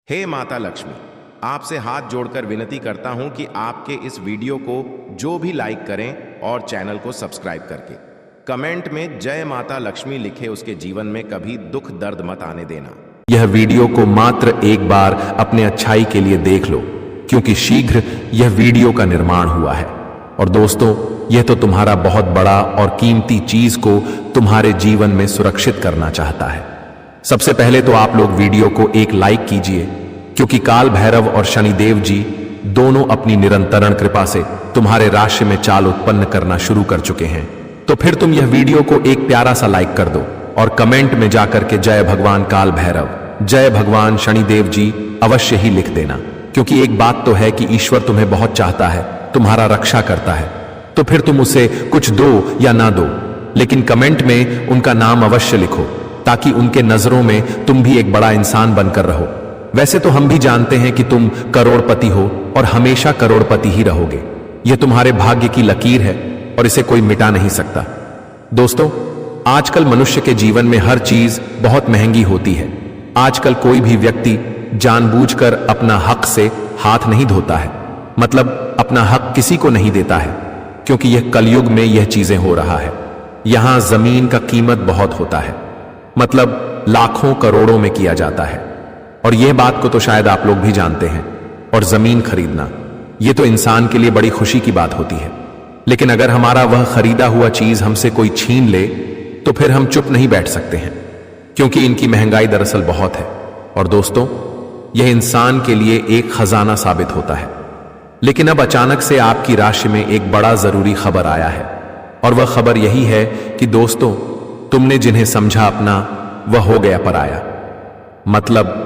हे माता लक्ष्मी, आपसे हाथ जोड़कर विनती करता हूं कि आपके इस वीडियो को जो भी लाइक करें और चैनल को सब्सक्राइब करके कमेंट में जय माता लक्ष्मी लिखे, उसके जीवन में कभी दुख दर्द मत आने देना। यह वीडियो को मात्र एक बार अपने अच्छाई के लिए देख लो, क्योंकि शीघ्र यह वीडियो का निर्माण हुआ है। और दोस्तों, यह तो तुम्हारा बहुत बड़ा और कीमती चीज को तुम्हारे जीवन में सुरक्षित करना चाहता है। सबसे पहले तो आप लोग वीडियो को एक लाइक कीजिए, क्योंकि काल भैरव और शनिदेव जी दोनों अपनी निरंतरण कृपा से तुम्हारे राशि में चाल उत्पन्न करना शुरू कर चुके हैं। तो फिर तुम यह वीडियो को एक प्यारा सा लाइक कर दो और कमेंट में जाकर के जय भगवान काल भैरव, जय भगवान शनिदेव जी अवश्य ही लिख देना। क्योंकि एक बात तो है कि ईश्वर तुम्हें बहुत चाहता है, तुम्हारा रक्षा करता है। तो फिर तुम उसे कुछ दो या ना दो, लेकिन कमेंट में उनका नाम अवश्य लिखो, ताकि उनके नजरों में तुम भी एक बड़ा इंसान बनकर रहो। वैसे तो हम भी जानते हैं कि तुम करोड़पति हो और हमेशा करोड़पति ही रहोगे। यह तुम्हारे भाग्य की लकीर है और इसे कोई मिटा नहीं सकता। दोस्तों, आजकल मनुष्य के जीवन में हर चीज बहुत महंगी होती है। आजकल कोई भी व्यक्ति जानबूझकर अपना हक से हाथ नहीं धोता है, मतलब अपना हक किसी को नहीं देता है, क्योंकि यह कलयुग में यह चीजें हो रहा है। यहां जमीन का कीमत बहुत होता है, मतलब लाखों करोड़ों में किया जाता है। और यह बात को तो शायद आप लोग भी जानते हैं। और जमीन खरीदना, यह तो इंसान के लिए बड़ी खुशी की बात होती है। लेकिन अगर हमारा वह खरीदा हुआ चीज हमसे कोई छीन ले, तो फिर हम चुप नहीं बैठ सकते हैं, क्योंकि इनकी महंगाई दरअसल बहुत है। और दोस्तों, यह इंसान के लिए एक खजाना साबित होता है। लेकिन अब अचानक से आपकी राशि में एक बड़ा जरूरी खबर आया है, और वह खबर यही है कि दोस्तों, तुमने जिन्हें समझा अपना, वह हो गया पराया। मतलब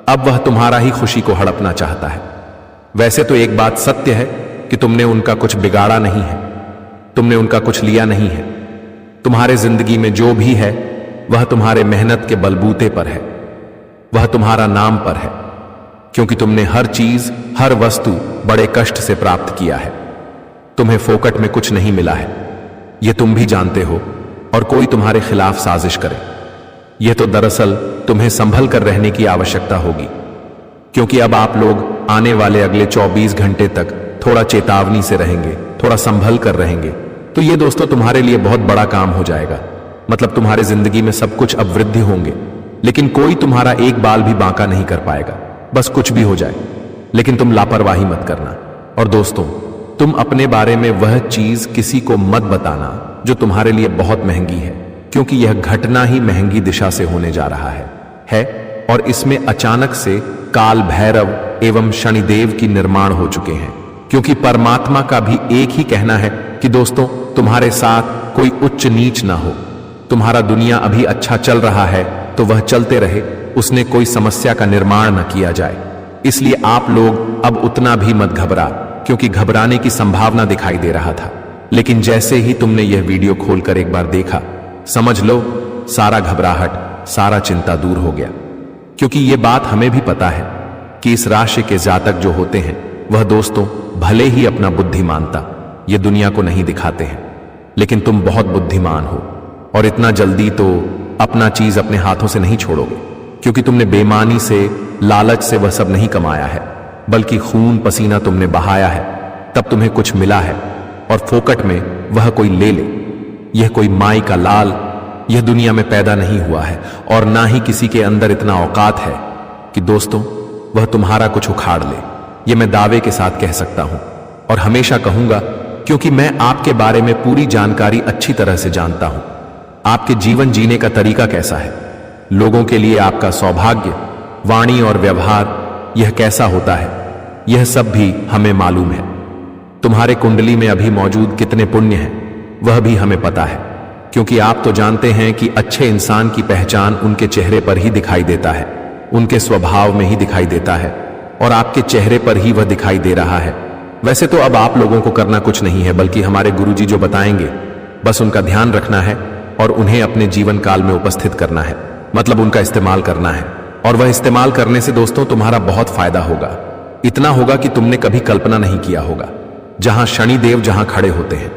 अब वह तुम्हारा ही खुशी को हड़पना चाहता है। वैसे तो एक बात सत्य है कि तुमने उनका कुछ बिगाड़ा नहीं है, तुमने उनका कुछ लिया नहीं है। तुम्हारे जिंदगी में जो भी है वह तुम्हारे मेहनत के बलबूते पर है, वह तुम्हारा नाम पर है, क्योंकि तुमने हर चीज, हर वस्तु बड़े कष्ट से प्राप्त किया है। तुम्हें फोकट में कुछ नहीं मिला है, यह तुम भी जानते हो। और कोई तुम्हारे खिलाफ साजिश करे, यह तो दरअसल तुम्हें संभल कर रहने की आवश्यकता होगी, क्योंकि अब आप लोग आने वाले अगले 24 घंटे तक थोड़ा चेतावनी से रहेंगे, थोड़ा संभल कर रहेंगे। तो ये दोस्तों तुम्हारे लिए बहुत बड़ा काम हो जाएगा। मतलब तुम्हारे जिंदगी में सब कुछ अब वृद्धि होंगे, लेकिन कोई तुम्हारा एक बाल भी बांका नहीं कर पाएगा। बस कुछ भी हो जाए, लेकिन तुम लापरवाही मत करना। और दोस्तों, तुम अपने बारे में वह चीज किसी को मत बताना जो तुम्हारे लिए बहुत महंगी है, क्योंकि यह घटना ही महंगी दिशा से होने जा रहा है। और इसमें अचानक से काल भैरव एवं शनिदेव की निर्माण हो चुके हैं। क्योंकि परमात्मा का भी एक ही कहना है कि दोस्तों, तुम्हारे साथ कोई उच्च नीच ना हो। तुम्हारा दुनिया अभी अच्छा चल रहा है तो वह चलते रहे, उसने कोई समस्या का निर्माण न किया जाए। इसलिए आप लोग अब उतना भी मत घबरा, क्योंकि घबराने की संभावना दिखाई दे रहा था। लेकिन जैसे ही तुमने यह वीडियो खोलकर एक बार देखा, समझ लो सारा घबराहट, सारा चिंता दूर हो गया। क्योंकि यह बात हमें भी पता है कि इस राशि के जातक जो होते हैं, वह दोस्तों भले ही अपना बुद्धिमानता ये दुनिया को नहीं दिखाते हैं, लेकिन तुम बहुत बुद्धिमान हो। और इतना जल्दी तो अपना चीज अपने हाथों से नहीं छोड़ोगे, क्योंकि तुमने बेईमानी से, लालच से वह सब नहीं कमाया है, बल्कि खून पसीना तुमने बहाया है, तब तुम्हें कुछ मिला है। और फोकट में वह कोई ले ले। यह कोई माई का लाल यह दुनिया में पैदा नहीं हुआ है, और ना ही किसी के अंदर इतना औकात है कि दोस्तों वह तुम्हारा कुछ उखाड़ ले। यह मैं दावे के साथ कह सकता हूं, और हमेशा कहूंगा, क्योंकि मैं आपके बारे में पूरी जानकारी अच्छी तरह से जानता हूं। आपके जीवन जीने का तरीका कैसा है, लोगों के लिए आपका सौभाग्य, वाणी और व्यवहार यह कैसा होता है, यह सब भी हमें मालूम है। तुम्हारे कुंडली में अभी मौजूद कितने पुण्य हैं वह भी हमें पता है, क्योंकि आप तो जानते हैं कि अच्छे इंसान की पहचान उनके चेहरे पर ही दिखाई देता है, उनके स्वभाव में ही दिखाई देता है, और आपके चेहरे पर ही वह दिखाई दे रहा है। वैसे तो अब आप लोगों को करना कुछ नहीं है, बल्कि हमारे गुरुजी जो बताएंगे बस उनका ध्यान रखना है और उन्हें अपने जीवन काल में उपस्थित करना है, मतलब उनका इस्तेमाल करना है। और वह इस्तेमाल करने से दोस्तों तुम्हारा बहुत फायदा होगा। इतना होगा कि तुमने कभी कल्पना नहीं किया होगा। जहां शनिदेव जहां खड़े होते हैं,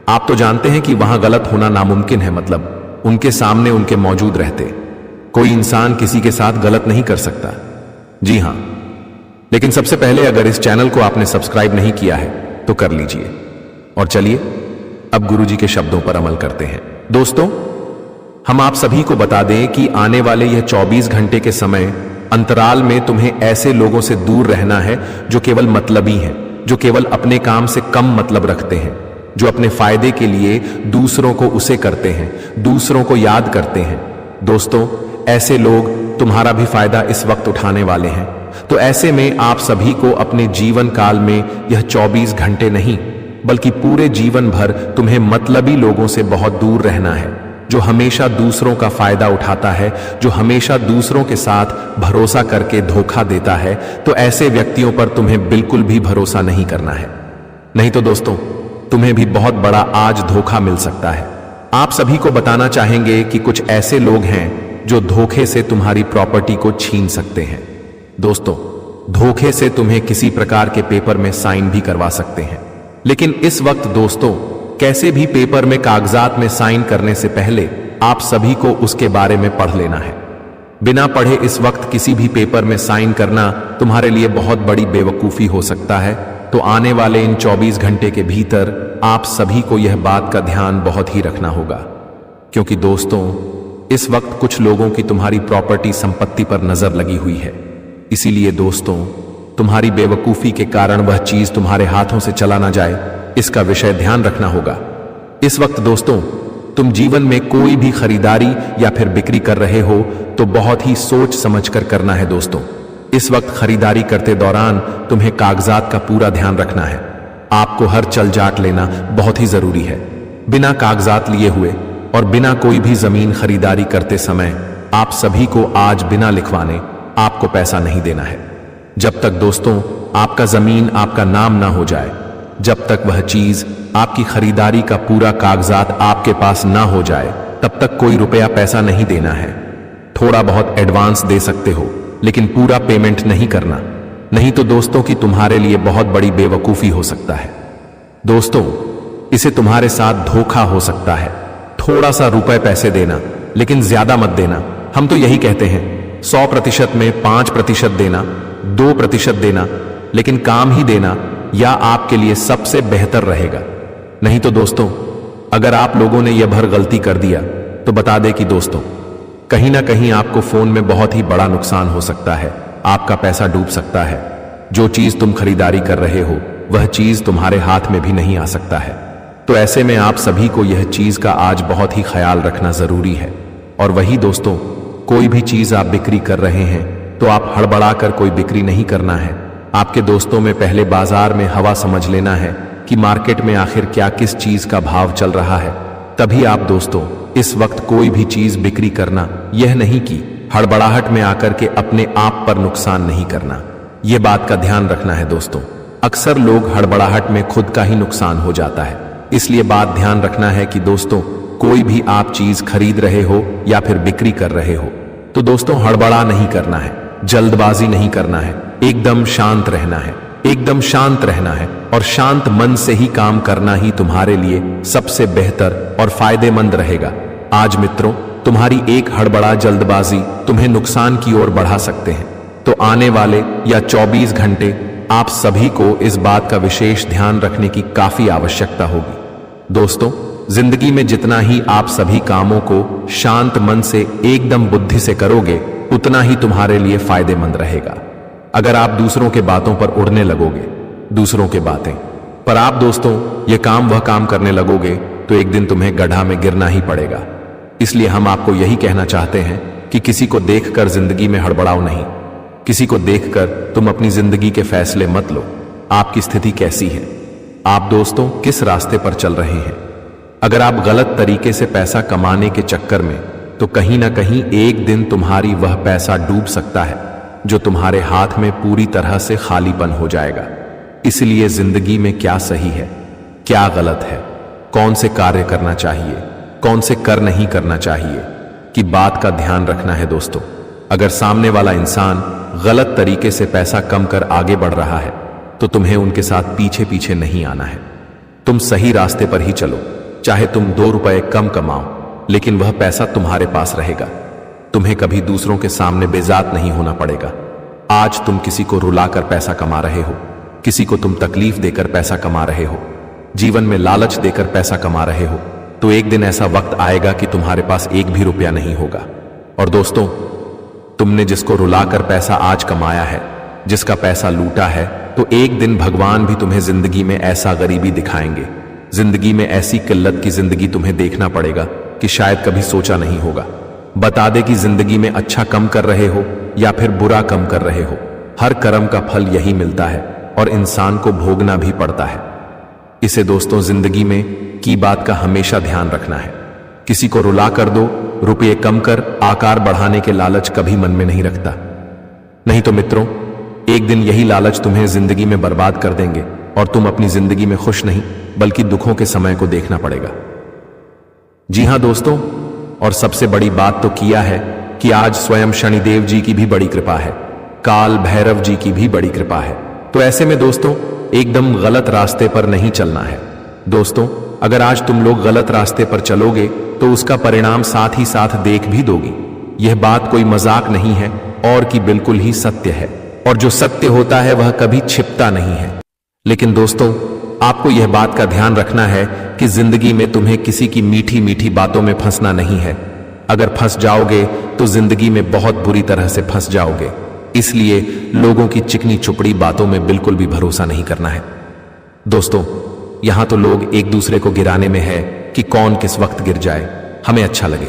आप तो जानते हैं कि वहां गलत होना नामुमकिन है, मतलब उनके सामने उनके मौजूद रहते कोई इंसान किसी के साथ गलत नहीं कर सकता। जी हां, लेकिन सबसे पहले अगर इस चैनल को आपने सब्सक्राइब नहीं किया है तो कर लीजिए। और चलिए अब गुरुजी के शब्दों पर अमल करते हैं। दोस्तों, हम आप सभी को बता दें कि आने वाले यह 24 घंटे के समय अंतराल में तुम्हें ऐसे लोगों से दूर रहना है जो केवल मतलबी हैं, जो केवल अपने काम से कम मतलब रखते हैं, जो अपने फायदे के लिए दूसरों को उसे करते हैं, दूसरों को याद करते हैं। दोस्तों, ऐसे लोग तुम्हारा भी फायदा इस वक्त उठाने वाले हैं। तो ऐसे में आप सभी को अपने जीवन काल में यह 24 घंटे नहीं बल्कि पूरे जीवन भर तुम्हें मतलबी लोगों से बहुत दूर रहना है, जो हमेशा दूसरों का फायदा उठाता है, जो हमेशा दूसरों के साथ भरोसा करके धोखा देता है। तो ऐसे व्यक्तियों पर तुम्हें बिल्कुल भी भरोसा नहीं करना है, नहीं तो दोस्तों तुम्हें भी बहुत बड़ा आज धोखा मिल सकता है। आप सभी को बताना चाहेंगे कि कुछ ऐसे लोग हैं जो धोखे से तुम्हारी प्रॉपर्टी को छीन सकते हैं। दोस्तों, धोखे से तुम्हें किसी प्रकार के पेपर में साइन भी करवा सकते हैं, लेकिन इस वक्त दोस्तों कैसे भी पेपर में कागजात में साइन करने से पहले आप सभी को उसके बारे में पढ़ लेना है। बिना पढ़े इस वक्त किसी भी पेपर में साइन करना तुम्हारे लिए बहुत बड़ी बेवकूफी हो सकता है। तो आने वाले इन 24 घंटे के भीतर आप सभी को यह बात का ध्यान बहुत ही रखना होगा, क्योंकि दोस्तों इस वक्त कुछ लोगों की तुम्हारी प्रॉपर्टी संपत्ति पर नजर लगी हुई है। इसीलिए दोस्तों तुम्हारी बेवकूफी के कारण वह चीज तुम्हारे हाथों से चला ना जाए, इसका विषय ध्यान रखना होगा। इस वक्त दोस्तों तुम जीवन में कोई भी खरीदारी या फिर बिक्री कर रहे हो तो बहुत ही सोच समझकर करना है। दोस्तों, इस वक्त खरीदारी करते दौरान तुम्हें कागजात का पूरा ध्यान रखना है। आपको हर चल जाट लेना बहुत ही जरूरी है। बिना कागजात लिए हुए और बिना कोई भी जमीन खरीदारी करते समय आप सभी को आज बिना लिखवाने आपको पैसा नहीं देना है। जब तक दोस्तों आपका जमीन आपका नाम ना हो जाए, जब तक वह चीज आपकी खरीदारी का पूरा कागजात आपके पास ना हो जाए, तब तक कोई रुपया पैसा नहीं देना है। थोड़ा बहुत एडवांस दे सकते हो लेकिन पूरा पेमेंट नहीं करना, नहीं तो दोस्तों की तुम्हारे लिए बहुत बड़ी बेवकूफी हो सकता है। दोस्तों, इसे तुम्हारे साथ धोखा हो सकता है। थोड़ा सा रुपए पैसे देना लेकिन ज्यादा मत देना। हम तो यही कहते हैं 100% में 5% देना, 2% देना, लेकिन काम ही देना या आपके लिए सबसे बेहतर रहेगा। नहीं तो दोस्तों अगर आप लोगों ने यह भर गलती कर दिया तो बता दे कि दोस्तों कहीं ना कहीं आपको फोन में बहुत ही बड़ा नुकसान हो सकता है, आपका पैसा डूब सकता है। जो चीज तुम खरीदारी कर रहे हो वह चीज तुम्हारे हाथ में भी नहीं आ सकता है। तो ऐसे में आप सभी को यह चीज का आज बहुत ही ख्याल रखना जरूरी है। और वही दोस्तों, कोई भी चीज आप बिक्री कर रहे हैं तो आप हड़बड़ा कर कोई बिक्री नहीं करना है। आपके दोस्तों में पहले बाजार में हवा समझ लेना है कि मार्केट में आखिर क्या किस चीज का भाव चल रहा है। तभी आप दोस्तों इस वक्त कोई भी चीज बिक्री करना, यह नहीं कि हड़बड़ाहट में आकर के अपने आप पर नुकसान नहीं करना। यह बात का ध्यान रखना है दोस्तों। अक्सर लोग हड़बड़ाहट में खुद का ही नुकसान हो जाता है। इसलिए बात ध्यान रखना है कि दोस्तों कोई भी आप चीज खरीद रहे हो या फिर बिक्री कर रहे हो तो दोस्तों हड़बड़ा नहीं करना है, जल्दबाजी नहीं करना है, एकदम शांत रहना है, एकदम शांत रहना है और शांत मन से ही काम करना ही तुम्हारे लिए सबसे बेहतर और फायदेमंद रहेगा। आज मित्रों तुम्हारी एक हड़बड़ा जल्दबाजी तुम्हें नुकसान की ओर बढ़ा सकते हैं। तो आने वाले या 24 घंटे आप सभी को इस बात का विशेष ध्यान रखने की काफी आवश्यकता होगी। दोस्तों, जिंदगी में जितना ही आप सभी कामों को शांत मन से एकदम बुद्धि से करोगे उतना ही तुम्हारे लिए फायदेमंद रहेगा। अगर आप दूसरों के बातों पर उड़ने लगोगे, दूसरों के बातें पर आप दोस्तों ये काम वह काम करने लगोगे तो एक दिन तुम्हें गड्ढा में गिरना ही पड़ेगा। इसलिए हम आपको यही कहना चाहते हैं कि किसी को देखकर जिंदगी में हड़बड़ाओ नहीं। किसी को देखकर तुम अपनी जिंदगी के फैसले मत लो। आपकी स्थिति कैसी है, आप दोस्तों किस रास्ते पर चल रहे हैं। अगर आप गलत तरीके से पैसा कमाने के चक्कर में तो कहीं ना कहीं एक दिन तुम्हारी वह पैसा डूब सकता है जो तुम्हारे हाथ में पूरी तरह से खालीपन हो जाएगा। इसलिए जिंदगी में क्या सही है, क्या गलत है, कौन से कार्य करना चाहिए, कौन से कर नहीं करना चाहिए कि बात का ध्यान रखना है दोस्तों। अगर सामने वाला इंसान गलत तरीके से पैसा कम कर आगे बढ़ रहा है तो तुम्हें उनके साथ पीछे पीछे नहीं आना है। तुम सही रास्ते पर ही चलो, चाहे तुम 2 रुपए कम कमाओ लेकिन वह पैसा तुम्हारे पास रहेगा। तुम्हें कभी दूसरों के सामने बेजात नहीं होना पड़ेगा। आज तुम किसी को रुलाकर पैसा कमा रहे हो, किसी को तुम तकलीफ देकर पैसा कमा रहे हो, जीवन में लालच देकर पैसा कमा रहे हो, तो एक दिन ऐसा वक्त आएगा कि तुम्हारे पास एक भी रुपया नहीं होगा। और दोस्तों, तुमने जिसको रुलाकर पैसा आज कमाया है, जिसका पैसा लूटा है, तो एक दिन भगवान भी तुम्हें जिंदगी में ऐसा गरीबी दिखाएंगे, जिंदगी में ऐसी किल्लत की जिंदगी तुम्हें देखना पड़ेगा कि शायद कभी सोचा नहीं होगा। बता दे कि जिंदगी में अच्छा कम कर रहे हो या फिर बुरा कम कर रहे हो, हर कर्म का फल यही मिलता है और इंसान को भोगना भी पड़ता है। इसे दोस्तों जिंदगी में की बात का हमेशा ध्यान रखना है। किसी को रुला कर दो, रुपये कम कर आकार बढ़ाने के लालच कभी मन में नहीं रखता। नहीं तो मित्रों, एक दिन यही लालच तुम्हें जिंदगी में बर्बाद कर देंगे और तुम अपनी जिंदगी में खुश नहीं बल्कि दुखों के समय को देखना पड़ेगा। जी हां दोस्तों, और सबसे बड़ी बात तो किया है कि आज स्वयं शनिदेव जी की भी बड़ी कृपा है, काल भैरव जी की भी बड़ी कृपा है। तो ऐसे में दोस्तों एकदम गलत रास्ते पर नहीं चलना है। दोस्तों, अगर आज तुम लोग गलत रास्ते पर चलोगे तो उसका परिणाम साथ ही साथ देख भी दोगी। यह बात कोई मजाक नहीं है और कि बिल्कुल ही सत्य है, और जो सत्य होता है वह कभी छिपता नहीं है। लेकिन दोस्तों, आपको यह बात का ध्यान रखना है कि जिंदगी में तुम्हें किसी की मीठी मीठी बातों में फंसना नहीं है। अगर फंस जाओगे तो जिंदगी में बहुत बुरी तरह से फंस जाओगे। इसलिए लोगों की चिकनी चुपड़ी बातों में बिल्कुल भी भरोसा नहीं करना है। दोस्तों, यहां तो लोग एक दूसरे को गिराने में है कि कौन किस वक्त गिर जाए, हमें अच्छा लगे।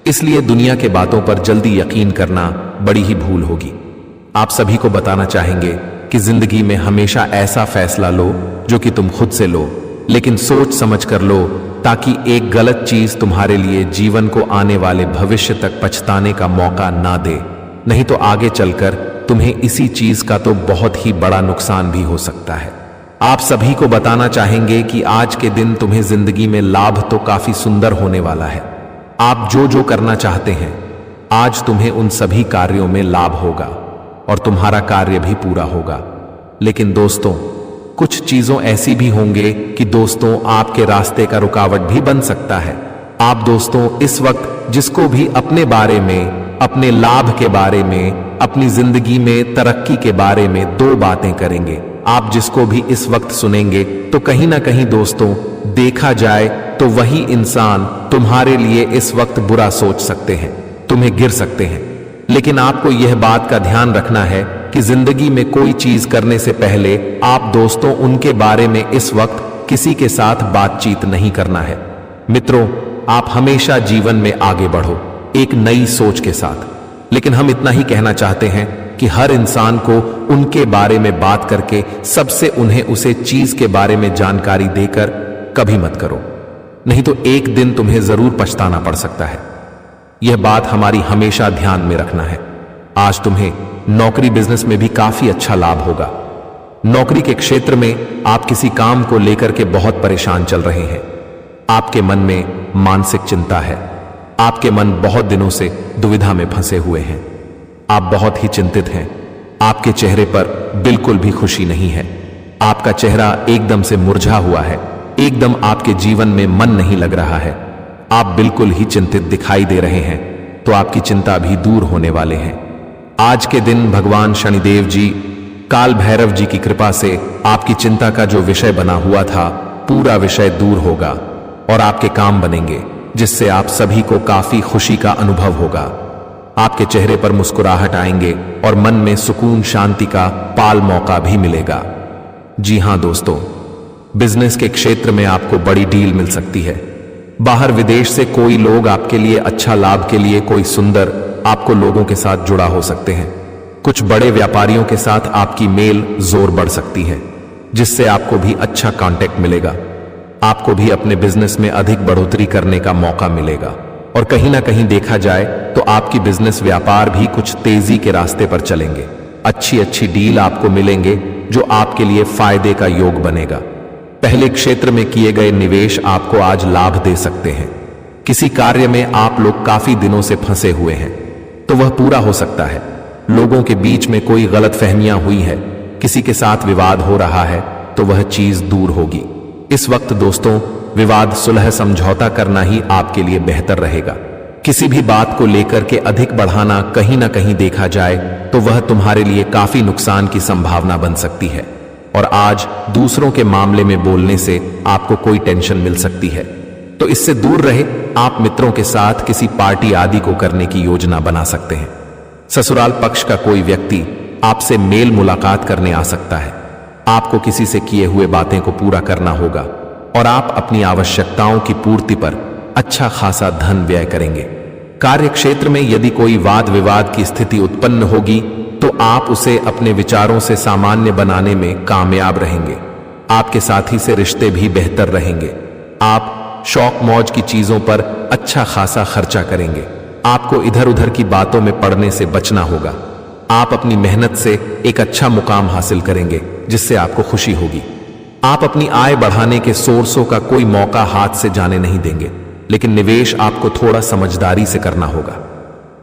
इसलिए दुनिया के बातों पर जल्दी यकीन करना बड़ी ही भूल होगी। आप सभी को बताना चाहेंगे कि जिंदगी में हमेशा ऐसा फैसला लो जो कि तुम खुद से लो, लेकिन सोच समझ कर लो, ताकि एक गलत चीज तुम्हारे लिए जीवन को आने वाले भविष्य तक पछताने का मौका ना दे। नहीं तो आगे चलकर तुम्हें इसी चीज का तो बहुत ही बड़ा नुकसान भी हो सकता है। आप सभी को बताना चाहेंगे कि आज के दिन तुम्हें जिंदगी में लाभ तो काफी सुंदर होने वाला है। आप जो जो करना चाहते हैं, आज तुम्हें उन सभी कार्यों में लाभ होगा और तुम्हारा कार्य भी पूरा होगा। लेकिन दोस्तों, कुछ चीजों ऐसी भी होंगे कि दोस्तों आपके रास्ते का रुकावट भी बन सकता है। आप दोस्तों इस वक्त जिसको भी अपने बारे में, अपने लाभ के बारे में, अपनी जिंदगी में तरक्की के बारे में दो बातें करेंगे। आप जिसको भी इस वक्त सुनेंगे तो कहीं ना कहीं दोस्तों देखा जाए तो वही इंसान तुम्हारे लिए इस वक्त बुरा सोच सकते हैं, तुम्हें गिर सकते हैं। लेकिन आपको यह बात का ध्यान रखना है कि जिंदगी में कोई चीज करने से पहले आप दोस्तों उनके बारे में इस वक्त किसी के साथ बातचीत नहीं करना है। मित्रों, आप हमेशा जीवन में आगे बढ़ो एक नई सोच के साथ। लेकिन हम इतना ही कहना चाहते हैं कि हर इंसान को उनके बारे में बात करके सबसे उन्हें उसे चीज के बारे में जानकारी देकर कभी मत करो, नहीं तो एक दिन तुम्हें जरूर पछताना पड़ सकता है। यह बात हमारी हमेशा ध्यान में रखना है। आज तुम्हें नौकरी बिजनेस में भी काफी अच्छा लाभ होगा। नौकरी के क्षेत्र में आप किसी काम को लेकर के बहुत परेशान चल रहे हैं। आपके मन में मानसिक चिंता है, आपके मन बहुत दिनों से दुविधा में फंसे हुए हैं, आप बहुत ही चिंतित हैं। आपके चेहरे पर बिल्कुल भी खुशी नहीं है, आपका चेहरा एकदम से मुरझा हुआ है, एकदम आपके जीवन में मन नहीं लग रहा है, आप बिल्कुल ही चिंतित दिखाई दे रहे हैं। तो आपकी चिंता भी दूर होने वाले हैं। आज के दिन भगवान शनिदेव जी, काल भैरव जी की कृपा से आपकी चिंता का जो विषय बना हुआ था, पूरा विषय दूर होगा और आपके काम बनेंगे, जिससे आप सभी को काफी खुशी का अनुभव होगा। आपके चेहरे पर मुस्कुराहट आएंगे और मन में सुकून शांति का पाल मौका भी मिलेगा। जी हां दोस्तों, बिजनेस के क्षेत्र में आपको बड़ी डील मिल सकती है। बाहर विदेश से कोई लोग आपके लिए अच्छा लाभ के लिए कोई सुंदर आपको लोगों के साथ जुड़ा हो सकते हैं। कुछ बड़े व्यापारियों के साथ आपकी मेल जोर बढ़ सकती है, जिससे आपको भी अच्छा कांटेक्ट मिलेगा। आपको भी अपने बिजनेस में अधिक बढ़ोतरी करने का मौका मिलेगा और कहीं ना कहीं देखा जाए तो आपकी बिजनेस व्यापार भी कुछ तेजी के रास्ते पर चलेंगे। अच्छी अच्छी डील आपको मिलेंगे जो आपके लिए फायदे का योग बनेगा। पहले क्षेत्र में किए गए निवेश आपको आज लाभ दे सकते हैं। किसी कार्य में आप लोग काफी दिनों से फंसे हुए हैं तो वह पूरा हो सकता है। लोगों के बीच में कोई गलतफहमियां हुई है, किसी के साथ विवाद हो रहा है तो वह चीज दूर होगी। इस वक्त दोस्तों विवाद सुलह समझौता करना ही आपके लिए बेहतर रहेगा। किसी भी बात को लेकर के अधिक बढ़ाना कहीं ना कहीं देखा जाए तो वह तुम्हारे लिए काफी नुकसान की संभावना बन सकती है। और आज दूसरों के मामले में बोलने से आपको कोई टेंशन मिल सकती है, तो इससे दूर रहे। आप मित्रों के साथ किसी पार्टी आदि को करने की योजना बना सकते हैं। ससुराल पक्ष का कोई व्यक्ति आपसे मेल मुलाकात करने आ सकता है। आपको किसी से किए हुए बातें को पूरा करना होगा और आप अपनी आवश्यकताओं की पूर्ति पर अच्छा खासा धन व्यय करेंगे। कार्य क्षेत्र में यदि कोई वाद विवाद की स्थिति उत्पन्न होगी तो आप उसे अपने विचारों से सामान्य बनाने में कामयाब रहेंगे। आपके साथी से रिश्ते भी बेहतर रहेंगे। आप शौक मौज की चीजों पर अच्छा खासा खर्चा करेंगे। आपको इधर उधर की बातों में पड़ने से बचना होगा। आप अपनी मेहनत से एक अच्छा मुकाम हासिल करेंगे जिससे आपको खुशी होगी। आप अपनी आय बढ़ाने के सोर्सों का कोई मौका हाथ से जाने नहीं देंगे, लेकिन निवेश आपको थोड़ा समझदारी से करना होगा।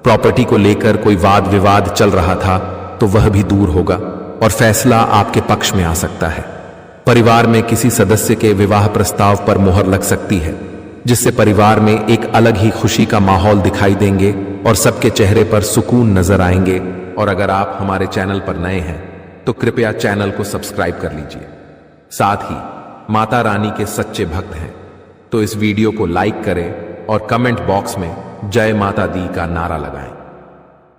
प्रॉपर्टी को लेकर कोई वाद विवाद चल रहा था तो वह भी दूर होगा और फैसला आपके पक्ष में आ सकता है। परिवार में किसी सदस्य के विवाह प्रस्ताव पर मुहर लग सकती है, जिससे परिवार में एक अलग ही खुशी का माहौल दिखाई देंगे और सबके चेहरे पर सुकून नजर आएंगे। और अगर आप हमारे चैनल पर नए हैं तो कृपया चैनल को सब्सक्राइब कर लीजिए। साथ ही माता रानी के सच्चे भक्त हैं तो इस वीडियो को लाइक करें और कमेंट बॉक्स में जय माता दी का नारा लगाएं।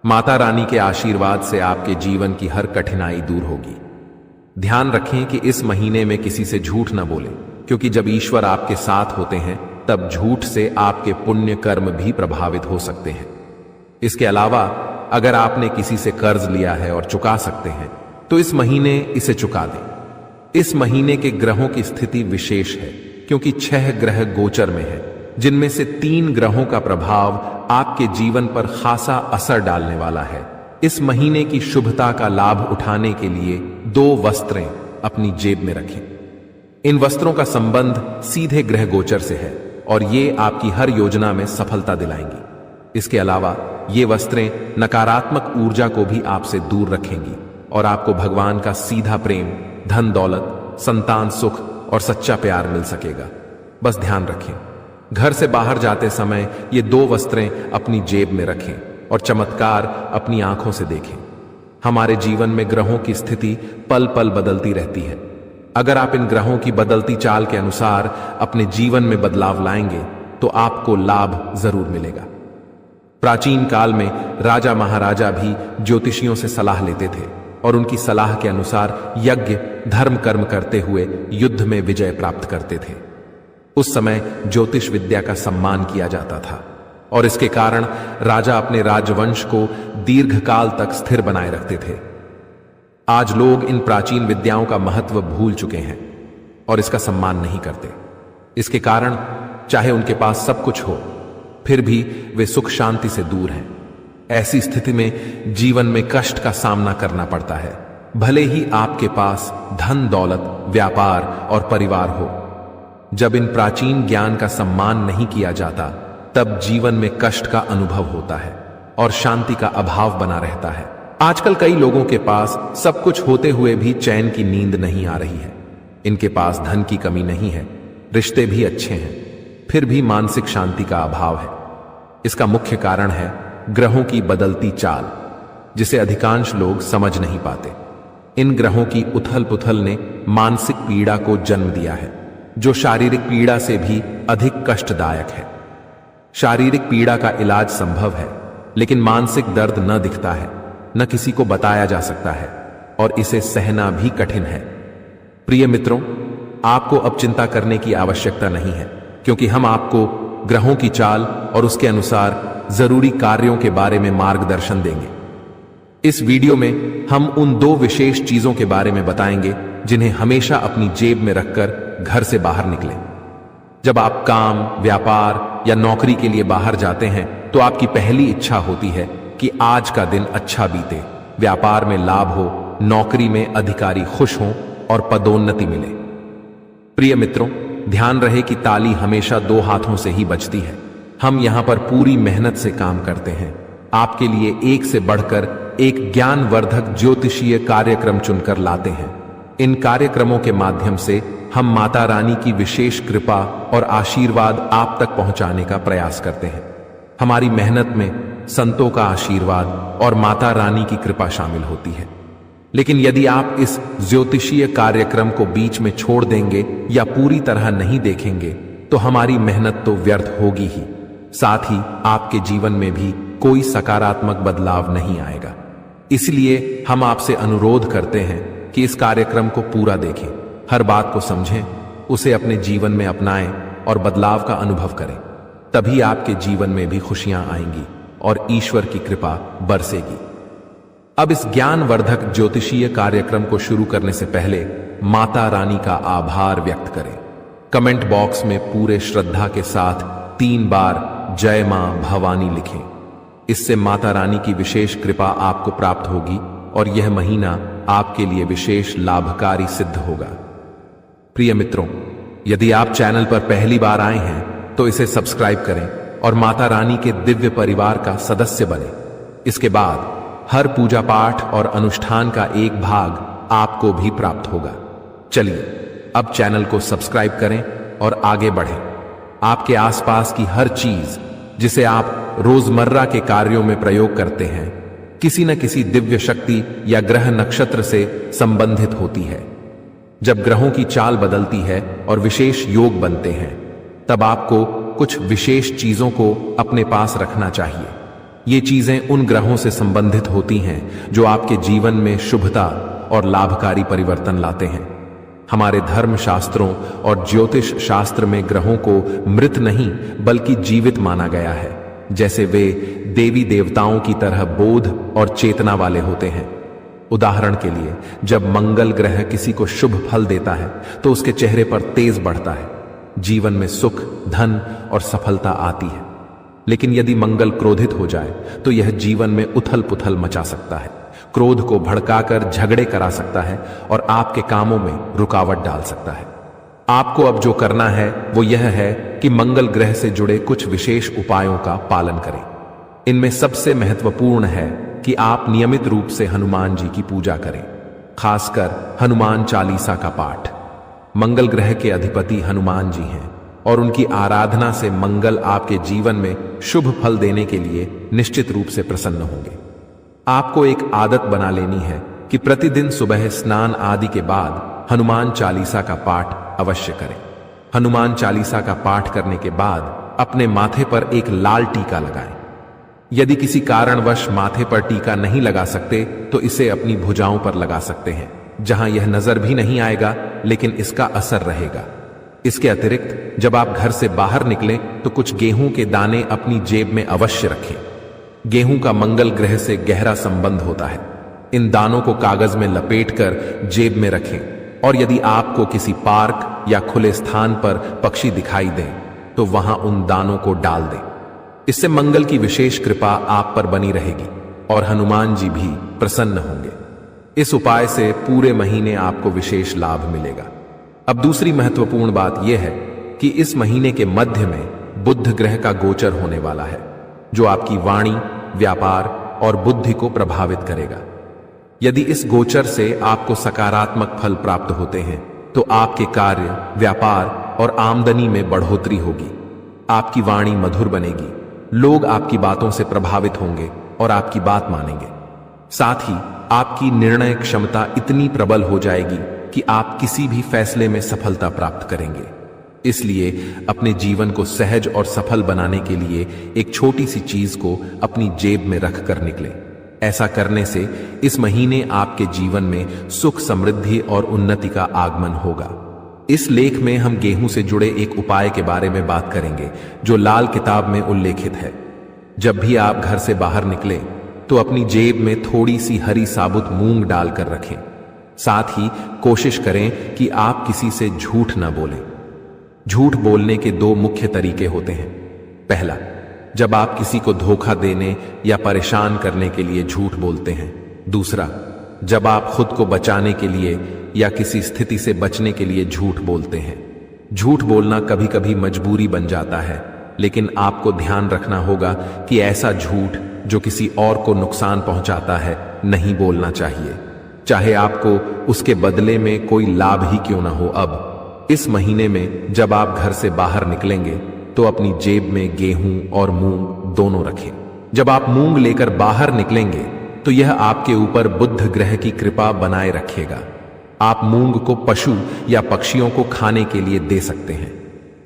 माता रानी के आशीर्वाद से आपके जीवन की हर कठिनाई दूर होगी। ध्यान रखें कि इस महीने में किसी से झूठ न बोलें, क्योंकि जब ईश्वर आपके साथ होते हैं तब झूठ से आपके पुण्य कर्म भी प्रभावित हो सकते हैं। इसके अलावा अगर आपने किसी से कर्ज लिया है और चुका सकते हैं तो इस महीने इसे चुका दें। इस महीने के ग्रहों की स्थिति विशेष है क्योंकि 6 ग्रह गोचर में है, जिनमें से 3 ग्रहों का प्रभाव आपके जीवन पर खासा असर डालने वाला है। इस महीने की शुभता का लाभ उठाने के लिए 2 वस्त्रें अपनी जेब में रखें। इन वस्त्रों का संबंध सीधे ग्रह गोचर से है और ये आपकी हर योजना में सफलता दिलाएंगी। इसके अलावा ये वस्त्रें नकारात्मक ऊर्जा को भी आपसे दूर रखेंगी और आपको भगवान का सीधा प्रेम, धन दौलत, संतान सुख और सच्चा प्यार मिल सकेगा। बस ध्यान रखें, घर से बाहर जाते समय ये 2 वस्त्रें अपनी जेब में रखें और चमत्कार अपनी आंखों से देखें। हमारे जीवन में ग्रहों की स्थिति पल पल बदलती रहती है। अगर आप इन ग्रहों की बदलती चाल के अनुसार अपने जीवन में बदलाव लाएंगे तो आपको लाभ जरूर मिलेगा। प्राचीन काल में राजा महाराजा भी ज्योतिषियों से सलाह लेते थे और उनकी सलाह के अनुसार यज्ञ धर्म कर्म करते हुए युद्ध में विजय प्राप्त करते थे। उस समय ज्योतिष विद्या का सम्मान किया जाता था और इसके कारण राजा अपने राजवंश को दीर्घकाल तक स्थिर बनाए रखते थे। आज लोग इन प्राचीन विद्याओं का महत्व भूल चुके हैं और इसका सम्मान नहीं करते। इसके कारण चाहे उनके पास सब कुछ हो, फिर भी वे सुख शांति से दूर हैं। ऐसी स्थिति में जीवन में कष्ट का सामना करना पड़ता है, भले ही आपके पास धन दौलत, व्यापार और परिवार हो। जब इन प्राचीन ज्ञान का सम्मान नहीं किया जाता तब जीवन में कष्ट का अनुभव होता है और शांति का अभाव बना रहता है। आजकल कई लोगों के पास सब कुछ होते हुए भी चैन की नींद नहीं आ रही है। इनके पास धन की कमी नहीं है, रिश्ते भी अच्छे हैं, फिर भी मानसिक शांति का अभाव है। इसका मुख्य कारण है ग्रहों की बदलती चाल, जिसे अधिकांश लोग समझ नहीं पाते। इन ग्रहों की उथल पुथल ने मानसिक पीड़ा को जन्म दिया है, जो शारीरिक पीड़ा से भी अधिक कष्टदायक है। शारीरिक पीड़ा का इलाज संभव है, लेकिन मानसिक दर्द न दिखता है, न किसी को बताया जा सकता है और इसे सहना भी कठिन है। प्रिय मित्रों, आपको अब चिंता करने की आवश्यकता नहीं है, क्योंकि हम आपको ग्रहों की चाल और उसके अनुसार जरूरी कार्यों के बारे में मार्गदर्शन देंगे। इस वीडियो में हम उन 2 विशेष चीजों के बारे में बताएंगे जिन्हें हमेशा अपनी जेब में रखकर घर से बाहर निकलें। जब आप काम, व्यापार या नौकरी के लिए बाहर जाते हैं तो आपकी पहली इच्छा होती है कि आज का दिन अच्छा बीते, व्यापार में लाभ हो, नौकरी में अधिकारी खुश हों और पदोन्नति मिले। प्रिय मित्रों, ध्यान रहे कि ताली हमेशा 2 हाथों से ही बजती है। हम यहां पर पूरी मेहनत से काम करते हैं, आपके लिए एक से बढ़कर एक ज्ञानवर्धक ज्योतिषीय कार्यक्रम चुनकर लाते हैं। इन कार्यक्रमों के माध्यम से हम माता रानी की विशेष कृपा और आशीर्वाद आप तक पहुंचाने का प्रयास करते हैं। हमारी मेहनत में संतों का आशीर्वाद और माता रानी की कृपा शामिल होती है। लेकिन यदि आप इस ज्योतिषीय कार्यक्रम को बीच में छोड़ देंगे या पूरी तरह नहीं देखेंगे तो हमारी मेहनत तो व्यर्थ होगी ही, साथ ही आपके जीवन में भी कोई सकारात्मक बदलाव नहीं आएगा। इसलिए हम आपसे अनुरोध करते हैं कि इस कार्यक्रम को पूरा देखें, हर बात को समझें, उसे अपने जीवन में अपनाएं और बदलाव का अनुभव करें। तभी आपके जीवन में भी खुशियां आएंगी और ईश्वर की कृपा बरसेगी। अब इस ज्ञानवर्धक ज्योतिषीय कार्यक्रम को शुरू करने से पहले माता रानी का आभार व्यक्त करें। कमेंट बॉक्स में पूरे श्रद्धा के साथ 3 बार जय मां भवानी लिखें। इससे माता रानी की विशेष कृपा आपको प्राप्त होगी और यह महीना आपके लिए विशेष लाभकारी सिद्ध होगा। प्रिय मित्रों, यदि आप चैनल पर पहली बार आए हैं तो इसे सब्सक्राइब करें और माता रानी के दिव्य परिवार का सदस्य बने। इसके बाद हर पूजा पाठ और अनुष्ठान का एक भाग आपको भी प्राप्त होगा। चलिए अब चैनल को सब्सक्राइब करें और आगे बढ़ें। आपके आसपास की हर चीज जिसे आप रोजमर्रा के कार्यों में प्रयोग करते हैं किसी न किसी दिव्य शक्ति या ग्रह नक्षत्र से संबंधित होती है। जब ग्रहों की चाल बदलती है और विशेष योग बनते हैं तब आपको कुछ विशेष चीजों को अपने पास रखना चाहिए। ये चीजें उन ग्रहों से संबंधित होती हैं जो आपके जीवन में शुभता और लाभकारी परिवर्तन लाते हैं। हमारे धर्म शास्त्रों और ज्योतिष शास्त्र में ग्रहों को मृत नहीं बल्कि जीवित माना गया है, जैसे वे देवी देवताओं की तरह बोध और चेतना वाले होते हैं। उदाहरण के लिए, जब मंगल ग्रह किसी को शुभ फल देता है तो उसके चेहरे पर तेज बढ़ता है, जीवन में सुख, धन और सफलता आती है। लेकिन यदि मंगल क्रोधित हो जाए तो यह जीवन में उथल पुथल मचा सकता है, क्रोध को भड़काकर झगड़े करा सकता है और आपके कामों में रुकावट डाल सकता है। आपको अब जो करना है वो यह है कि मंगल ग्रह से जुड़े कुछ विशेष उपायों का पालन करें। इनमें सबसे महत्वपूर्ण है कि आप नियमित रूप से हनुमान जी की पूजा करें, खासकर हनुमान चालीसा का पाठ। मंगल ग्रह के अधिपति हनुमान जी हैं और उनकी आराधना से मंगल आपके जीवन में शुभ फल देने के लिए निश्चित रूप से प्रसन्न होंगे। आपको एक आदत बना लेनी है कि प्रतिदिन सुबह स्नान आदि के बाद हनुमान चालीसा का पाठ अवश्य करें। हनुमान चालीसा का पाठ करने के बाद अपने माथे पर एक लाल टीका लगाएं। यदि किसी कारणवश माथे पर टीका नहीं लगा सकते तो इसे अपनी भुजाओं पर लगा सकते हैं, जहां यह नजर भी नहीं आएगा लेकिन इसका असर रहेगा। इसके अतिरिक्त जब आप घर से बाहर निकलें तो कुछ गेहूं के दाने अपनी जेब में अवश्य रखें। गेहूं का मंगल ग्रह से गहरा संबंध होता है। इन दानों को कागज में लपेटकर जेब में रखें और यदि आपको किसी पार्क या खुले स्थान पर पक्षी दिखाई दें तो वहां उन दानों को डाल दें। इससे मंगल की विशेष कृपा आप पर बनी रहेगी और हनुमान जी भी प्रसन्न होंगे। इस उपाय से पूरे महीने आपको विशेष लाभ मिलेगा। अब दूसरी महत्वपूर्ण बात यह है कि इस महीने के मध्य में बुध ग्रह का गोचर होने वाला है, जो आपकी वाणी, व्यापार और बुद्धि को प्रभावित करेगा। यदि इस गोचर से आपको सकारात्मक फल प्राप्त होते हैं तो आपके कार्य, व्यापार और आमदनी में बढ़ोतरी होगी। आपकी वाणी मधुर बनेगी, लोग आपकी बातों से प्रभावित होंगे और आपकी बात मानेंगे। साथ ही आपकी निर्णय क्षमता इतनी प्रबल हो जाएगी कि आप किसी भी फैसले में सफलता प्राप्त करेंगे। इसलिए अपने जीवन को सहज और सफल बनाने के लिए एक छोटी सी चीज को अपनी जेब में रख कर निकलें। ऐसा करने से इस महीने आपके जीवन में सुख, समृद्धि और उन्नति का आगमन होगा। इस लेख में हम गेहूं से जुड़े एक उपाय के बारे में बात करेंगे जो लाल किताब में उल्लेखित है। जब भी आप घर से बाहर निकलें तो अपनी जेब में थोड़ी सी हरी साबुत मूंग डालकर रखें। साथ ही कोशिश करें कि आप किसी से झूठ न बोलें। झूठ बोलने के 2 मुख्य तरीके होते हैं। पहला, जब आप किसी को धोखा देने या परेशान करने के लिए झूठ बोलते हैं। दूसरा, जब आप खुद को बचाने के लिए या किसी स्थिति से बचने के लिए झूठ बोलते हैं। झूठ बोलना कभी कभी मजबूरी बन जाता है, लेकिन आपको ध्यान रखना होगा कि ऐसा झूठ जो किसी और को नुकसान पहुंचाता है नहीं बोलना चाहिए, चाहे आपको उसके बदले में कोई लाभ ही क्यों ना हो। अब इस महीने में जब आप घर से बाहर निकलेंगे तो अपनी जेब में गेहूं और मूंग दोनों रखें। जब आप मूंग लेकर बाहर निकलेंगे तो यह आपके ऊपर बुध ग्रह की कृपा बनाए रखेगा। आप मूंग को पशु या पक्षियों को खाने के लिए दे सकते हैं।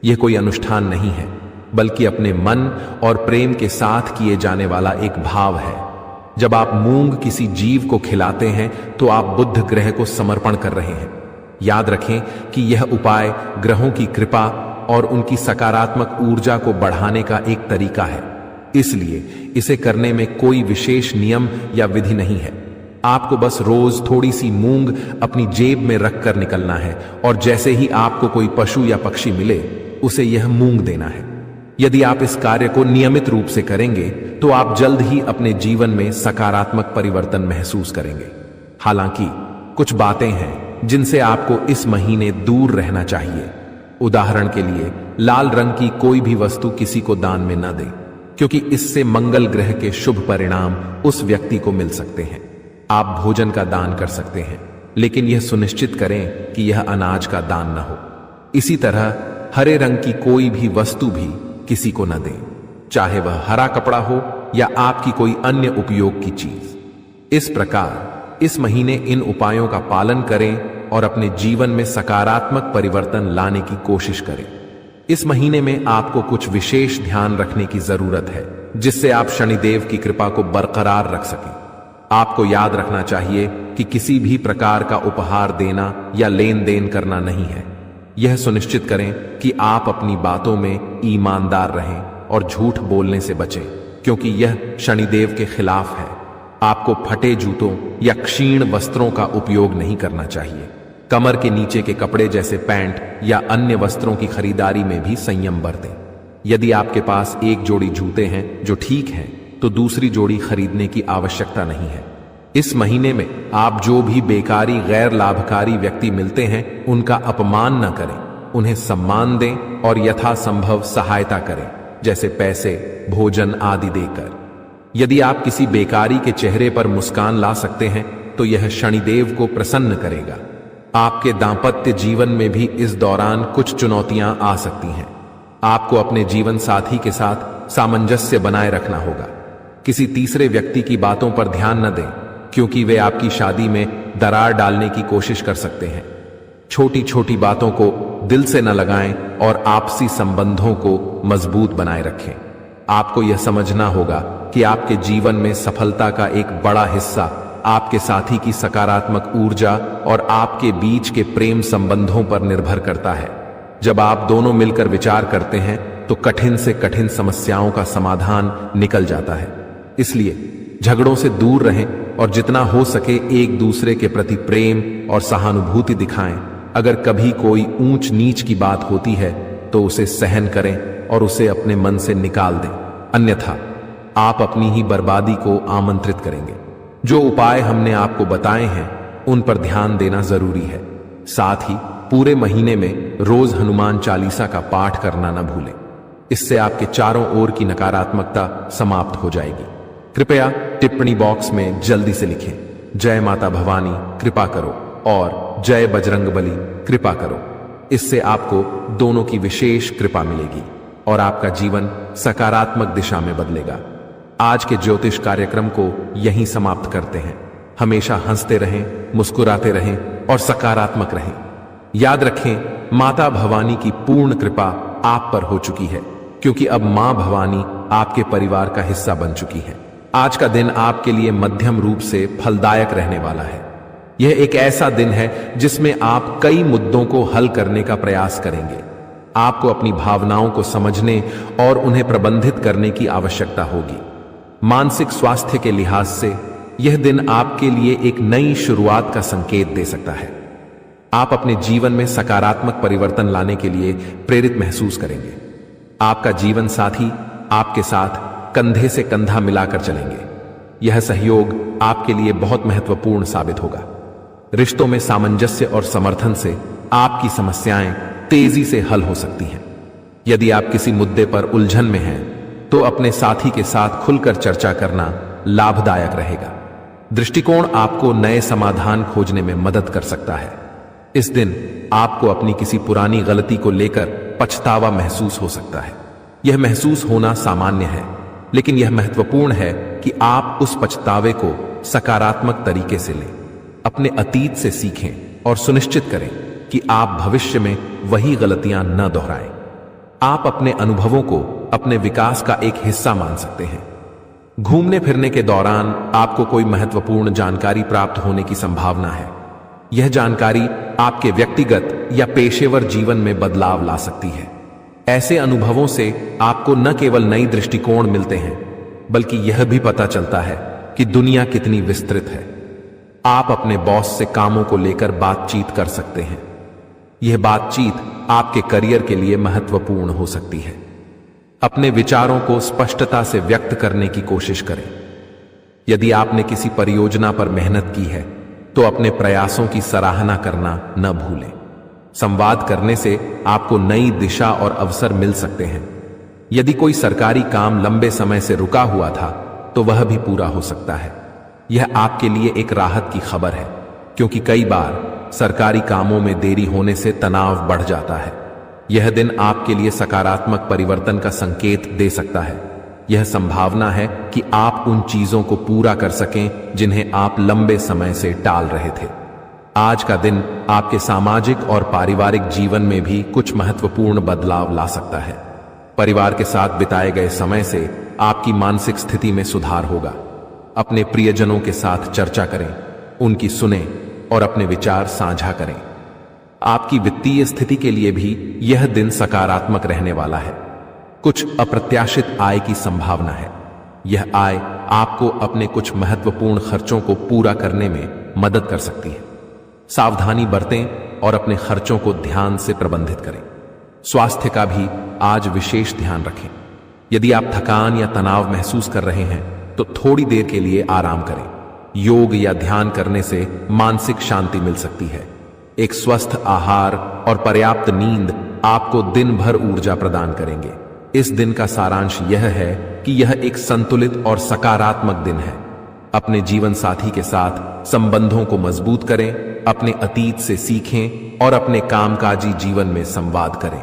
यह कोई अनुष्ठान नहीं है, बल्कि अपने मन और प्रेम के साथ किए जाने वाला एक भाव है। जब आप मूंग किसी जीव को खिलाते हैं तो आप बुध ग्रह को समर्पण कर रहे हैं। याद रखें कि यह उपाय ग्रहों की कृपा और उनकी सकारात्मक ऊर्जा को बढ़ाने का एक तरीका है, इसलिए इसे करने में कोई विशेष नियम या विधि नहीं है। आपको बस रोज थोड़ी सी मूंग अपनी जेब में रखकर निकलना है और जैसे ही आपको कोई पशु या पक्षी मिले उसे यह मूंग देना है। यदि आप इस कार्य को नियमित रूप से करेंगे तो आप जल्द ही अपने जीवन में सकारात्मक परिवर्तन महसूस करेंगे। हालांकि कुछ बातें हैं जिनसे आपको इस महीने दूर रहना चाहिए। उदाहरण के लिए, लाल रंग की कोई भी वस्तु किसी को दान में न दें, क्योंकि इससे मंगल ग्रह के शुभ परिणाम उस व्यक्ति को मिल सकते हैं। आप भोजन का दान कर सकते हैं, लेकिन यह सुनिश्चित करें कि यह अनाज का दान न हो। इसी तरह हरे रंग की कोई भी वस्तु भी किसी को न दें, चाहे वह हरा कपड़ा हो या आपकी कोई अन्य उपयोग की चीज। इस प्रकार इस महीने इन उपायों का पालन करें और अपने जीवन में सकारात्मक परिवर्तन लाने की कोशिश करें। इस महीने में आपको कुछ विशेष ध्यान रखने की जरूरत है, जिससे आप शनिदेव की कृपा को बरकरार रख सकें। आपको याद रखना चाहिए कि किसी भी प्रकार का उपहार देना या लेन देन करना नहीं है। यह सुनिश्चित करें कि आप अपनी बातों में ईमानदार रहें और झूठ बोलने से बचें, क्योंकि यह शनिदेव के खिलाफ है। आपको फटे जूतों या क्षीण वस्त्रों का उपयोग नहीं करना चाहिए। कमर के नीचे के कपड़े जैसे पैंट या अन्य वस्त्रों की खरीदारी में भी संयम बरतें। यदि आपके पास एक जोड़ी जूते हैं जो ठीक हैं, तो दूसरी जोड़ी खरीदने की आवश्यकता नहीं है। इस महीने में आप जो भी बेकारी गैर लाभकारी व्यक्ति मिलते हैं उनका अपमान न करें, उन्हें सम्मान दें और यथासंभव सहायता करें, जैसे पैसे, भोजन आदि देकर। यदि आप किसी बेकारी के चेहरे पर मुस्कान ला सकते हैं तो यह शनिदेव को प्रसन्न करेगा। आपके दांपत्य जीवन में भी इस दौरान कुछ चुनौतियां आ सकती हैं। आपको अपने जीवन साथी के साथ सामंजस्य बनाए रखना होगा। किसी तीसरे व्यक्ति की बातों पर ध्यान न दें, क्योंकि वे आपकी शादी में दरार डालने की कोशिश कर सकते हैं। छोटी छोटी बातों को दिल से न लगाएं और आपसी संबंधों को मजबूत बनाए रखें। आपको यह समझना होगा कि आपके जीवन में सफलता का एक बड़ा हिस्सा आपके साथी की सकारात्मक ऊर्जा और आपके बीच के प्रेम संबंधों पर निर्भर करता है। जब आप दोनों मिलकर विचार करते हैं तो कठिन से कठिन समस्याओं का समाधान निकल जाता है। इसलिए झगड़ों से दूर रहें और जितना हो सके एक दूसरे के प्रति प्रेम और सहानुभूति दिखाएं। अगर कभी कोई ऊंच नीच की बात होती है तो उसे सहन करें और उसे अपने मन से निकाल दें, अन्यथा आप अपनी ही बर्बादी को आमंत्रित करेंगे। जो उपाय हमने आपको बताए हैं उन पर ध्यान देना जरूरी है। साथ ही पूरे महीने में रोज हनुमान चालीसा का पाठ करना न भूलें। इससे आपके चारों ओर की नकारात्मकता समाप्त हो जाएगी। कृपया टिप्पणी बॉक्स में जल्दी से लिखें, जय माता भवानी कृपा करो और जय बजरंगबली कृपा करो। इससे आपको दोनों की विशेष कृपा मिलेगी और आपका जीवन सकारात्मक दिशा में बदलेगा। आज के ज्योतिष कार्यक्रम को यहीं समाप्त करते हैं। हमेशा हंसते रहें, मुस्कुराते रहें और सकारात्मक रहें। याद रखें, माता भवानी की पूर्ण कृपा आप पर हो चुकी है, क्योंकि अब मां भवानी आपके परिवार का हिस्सा बन चुकी है। आज का दिन आपके लिए मध्यम रूप से फलदायक रहने वाला है। यह एक ऐसा दिन है जिसमें आप कई मुद्दों को हल करने का प्रयास करेंगे। आपको अपनी भावनाओं को समझने और उन्हें प्रबंधित करने की आवश्यकता होगी। मानसिक स्वास्थ्य के लिहाज से यह दिन आपके लिए एक नई शुरुआत का संकेत दे सकता है। आप अपने जीवन में सकारात्मक परिवर्तन लाने के लिए प्रेरित महसूस करेंगे। आपका जीवन साथी आपके साथ कंधे से कंधा मिलाकर चलेंगे। यह सहयोग आपके लिए बहुत महत्वपूर्ण साबित होगा। रिश्तों में सामंजस्य और समर्थन से आपकी समस्याएं तेजी से हल हो सकती हैं। यदि आप किसी मुद्दे पर उलझन में हैं तो अपने साथी के साथ खुलकर चर्चा करना लाभदायक रहेगा। दृष्टिकोण आपको नए समाधान खोजने में मदद कर सकता है। इस दिन आपको अपनी किसी पुरानी गलती को लेकर पछतावा महसूस हो सकता है। यह महसूस होना सामान्य है, लेकिन यह महत्वपूर्ण है कि आप उस पछतावे को सकारात्मक तरीके से लें, अपने अतीत से सीखें और सुनिश्चित करें कि आप भविष्य में वही गलतियां न दोहराएं। आप अपने अनुभवों को अपने विकास का एक हिस्सा मान सकते हैं। घूमने फिरने के दौरान आपको कोई महत्वपूर्ण जानकारी प्राप्त होने की संभावना है। यह जानकारी आपके व्यक्तिगत या पेशेवर जीवन में बदलाव ला सकती है। ऐसे अनुभवों से आपको न केवल नई दृष्टिकोण मिलते हैं, बल्कि यह भी पता चलता है कि दुनिया कितनी विस्तृत है। आप अपने बॉस से कामों को लेकर बातचीत कर सकते हैं। यह बातचीत आपके करियर के लिए महत्वपूर्ण हो सकती है। अपने विचारों को स्पष्टता से व्यक्त करने की कोशिश करें। यदि आपने किसी परियोजना पर मेहनत की है तो अपने प्रयासों की सराहना करना न भूलें। संवाद करने से आपको नई दिशा और अवसर मिल सकते हैं। यदि कोई सरकारी काम लंबे समय से रुका हुआ था तो वह भी पूरा हो सकता है। यह आपके लिए एक राहत की खबर है, क्योंकि कई बार सरकारी कामों में देरी होने से तनाव बढ़ जाता है। यह दिन आपके लिए सकारात्मक परिवर्तन का संकेत दे सकता है। यह संभावना है कि आप उन चीजों को पूरा कर सकें जिन्हें आप लंबे समय से टाल रहे थे। आज का दिन आपके सामाजिक और पारिवारिक जीवन में भी कुछ महत्वपूर्ण बदलाव ला सकता है। परिवार के साथ बिताए गए समय से आपकी मानसिक स्थिति में सुधार होगा। अपने प्रियजनों के साथ चर्चा करें, उनकी सुनें और अपने विचार साझा करें। आपकी वित्तीय स्थिति के लिए भी यह दिन सकारात्मक रहने वाला है। कुछ अप्रत्याशित आय की संभावना है। यह आय आपको अपने कुछ महत्वपूर्ण खर्चों को पूरा करने में मदद कर सकती है। सावधानी बरतें और अपने खर्चों को ध्यान से प्रबंधित करें। स्वास्थ्य का भी आज विशेष ध्यान रखें। यदि आप थकान या तनाव महसूस कर रहे हैं तो थोड़ी देर के लिए आराम करें। योग या ध्यान करने से मानसिक शांति मिल सकती है। एक स्वस्थ आहार और पर्याप्त नींद आपको दिन भर ऊर्जा प्रदान करेंगे। इस दिन का सारांश यह है कि यह एक संतुलित और सकारात्मक दिन है। अपने जीवन साथी के साथ संबंधों को मजबूत करें, अपने अतीत से सीखें और अपने कामकाजी जीवन में संवाद करें।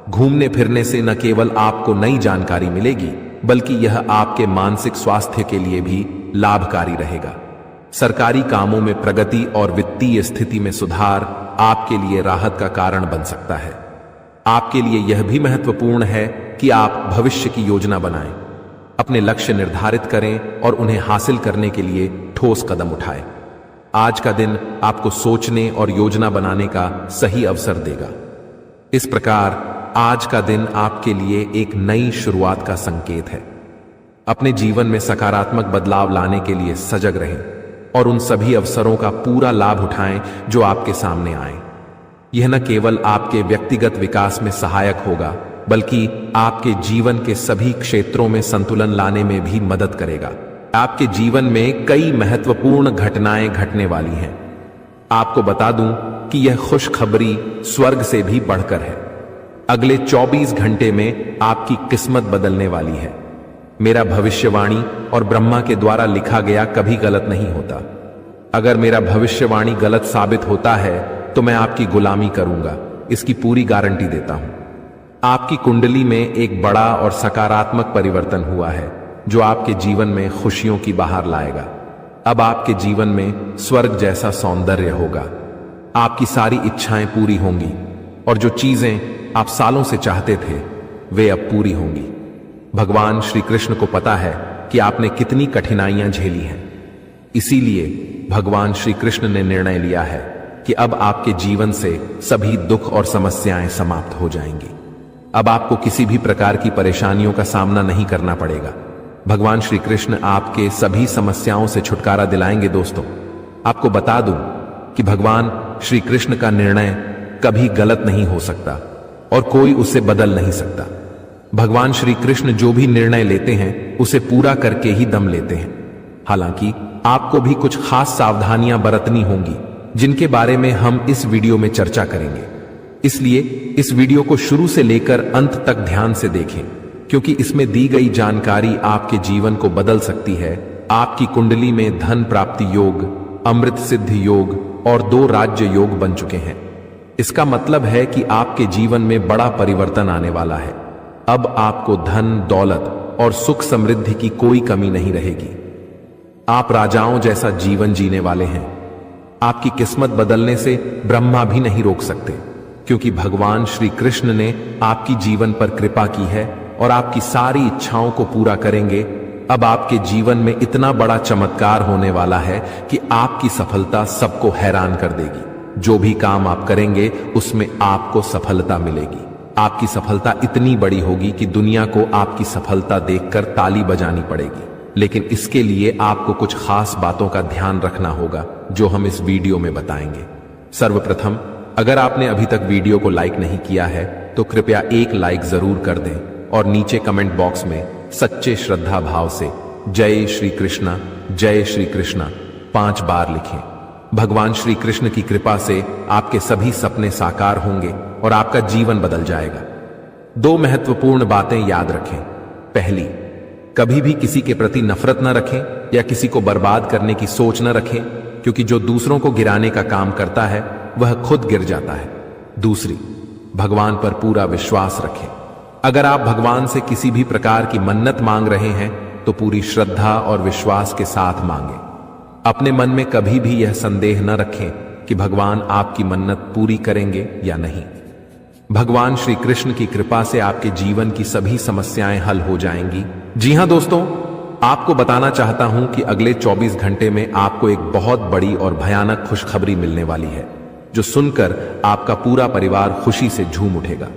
घूमने फिरने से न केवल आपको नई जानकारी मिलेगी, बल्कि यह आपके मानसिक स्वास्थ्य के लिए भी लाभकारी रहेगा। सरकारी कामों में प्रगति और वित्तीय स्थिति में सुधार आपके लिए राहत का कारण बन सकता है। आपके लिए यह भी महत्वपूर्ण है कि आप भविष्य की योजना बनाएं, अपने लक्ष्य निर्धारित करें और उन्हें हासिल करने के लिए ठोस कदम उठाएं। आज का दिन आपको सोचने और योजना बनाने का सही अवसर देगा। इस प्रकार आज का दिन आपके लिए एक नई शुरुआत का संकेत है। अपने जीवन में सकारात्मक बदलाव लाने के लिए सजग रहें और उन सभी अवसरों का पूरा लाभ उठाएं जो आपके सामने आए। यह न केवल आपके व्यक्तिगत विकास में सहायक होगा, बल्कि आपके जीवन के सभी क्षेत्रों में संतुलन लाने में भी मदद करेगा। आपके जीवन में कई महत्वपूर्ण घटनाएं घटने वाली हैं। आपको बता दूं कि यह खुशखबरी स्वर्ग से भी बढ़कर है। अगले 24 घंटे में आपकी किस्मत बदलने वाली है। मेरा भविष्यवाणी और ब्रह्मा के द्वारा लिखा गया कभी गलत नहीं होता। अगर मेरा भविष्यवाणी गलत साबित होता है तो मैं आपकी गुलामी करूंगा, इसकी पूरी गारंटी देता हूं। आपकी कुंडली में एक बड़ा और सकारात्मक परिवर्तन हुआ है जो आपके जीवन में खुशियों की बहार लाएगा। अब आपके जीवन में स्वर्ग जैसा सौंदर्य होगा। आपकी सारी इच्छाएं पूरी होंगी और जो चीजें आप सालों से चाहते थे वे अब पूरी होंगी। भगवान श्री कृष्ण को पता है कि आपने कितनी कठिनाइयां झेली हैं। इसीलिए भगवान श्री कृष्ण ने निर्णय लिया है कि अब आपके जीवन से सभी दुख और समस्याएं समाप्त हो जाएंगी। अब आपको किसी भी प्रकार की परेशानियों का सामना नहीं करना पड़ेगा। भगवान श्री कृष्ण आपके सभी समस्याओं से छुटकारा दिलाएंगे। दोस्तों, आपको बता दूं कि भगवान श्री कृष्ण का निर्णय कभी गलत नहीं हो सकता और कोई उसे बदल नहीं सकता। भगवान श्री कृष्ण जो भी निर्णय लेते हैं उसे पूरा करके ही दम लेते हैं। हालांकि आपको भी कुछ खास सावधानियां बरतनी होंगी जिनके बारे में हम इस वीडियो में चर्चा करेंगे। इसलिए इस वीडियो को शुरू से लेकर अंत तक ध्यान से देखें, क्योंकि इसमें दी गई जानकारी आपके जीवन को बदल सकती है। आपकी कुंडली में धन प्राप्ति योग, अमृत सिद्धि योग और 2 राज्य योग बन चुके हैं। इसका मतलब है कि आपके जीवन में बड़ा परिवर्तन आने वाला है। अब आपको धन, दौलत और सुख समृद्धि की कोई कमी नहीं रहेगी। आप राजाओं जैसा जीवन जीने वाले हैं। आपकी किस्मत बदलने से ब्रह्मा भी नहीं रोक सकते, क्योंकि भगवान श्री कृष्ण ने आपकी जीवन पर कृपा की है और आपकी सारी इच्छाओं को पूरा करेंगे। अब आपके जीवन में इतना बड़ा चमत्कार होने वाला है कि आपकी सफलता सबको हैरान कर देगी। जो भी काम आप करेंगे उसमें आपको सफलता मिलेगी। आपकी सफलता इतनी बड़ी होगी कि दुनिया को आपकी सफलता देखकर ताली बजानी पड़ेगी। लेकिन इसके लिए आपको कुछ खास बातों का ध्यान रखना होगा, जो हम इस वीडियो में बताएंगे। सर्वप्रथम, अगर आपने अभी तक वीडियो को लाइक नहीं किया है तो कृपया एक लाइक जरूर कर दें और नीचे कमेंट बॉक्स में सच्चे श्रद्धा भाव से जय श्री कृष्णा 5 बार लिखें। भगवान श्री कृष्ण की कृपा से आपके सभी सपने साकार होंगे और आपका जीवन बदल जाएगा। 2 महत्वपूर्ण बातें याद रखें। पहली, कभी भी किसी के प्रति नफरत न रखें या किसी को बर्बाद करने की सोच न रखें, क्योंकि जो दूसरों को गिराने का काम करता है वह खुद गिर जाता है। दूसरी, भगवान पर पूरा विश्वास रखें। अगर आप भगवान से किसी भी प्रकार की मन्नत मांग रहे हैं तो पूरी श्रद्धा और विश्वास के साथ मांगें। अपने मन में कभी भी यह संदेह न रखें कि भगवान आपकी मन्नत पूरी करेंगे या नहीं। भगवान श्री कृष्ण की कृपा से आपके जीवन की सभी समस्याएं हल हो जाएंगी। जी हां दोस्तों, आपको बताना चाहता हूं कि अगले 24 घंटे में आपको एक बहुत बड़ी और भयानक खुशखबरी मिलने वाली है, जो सुनकर आपका पूरा परिवार खुशी से झूम उठेगा।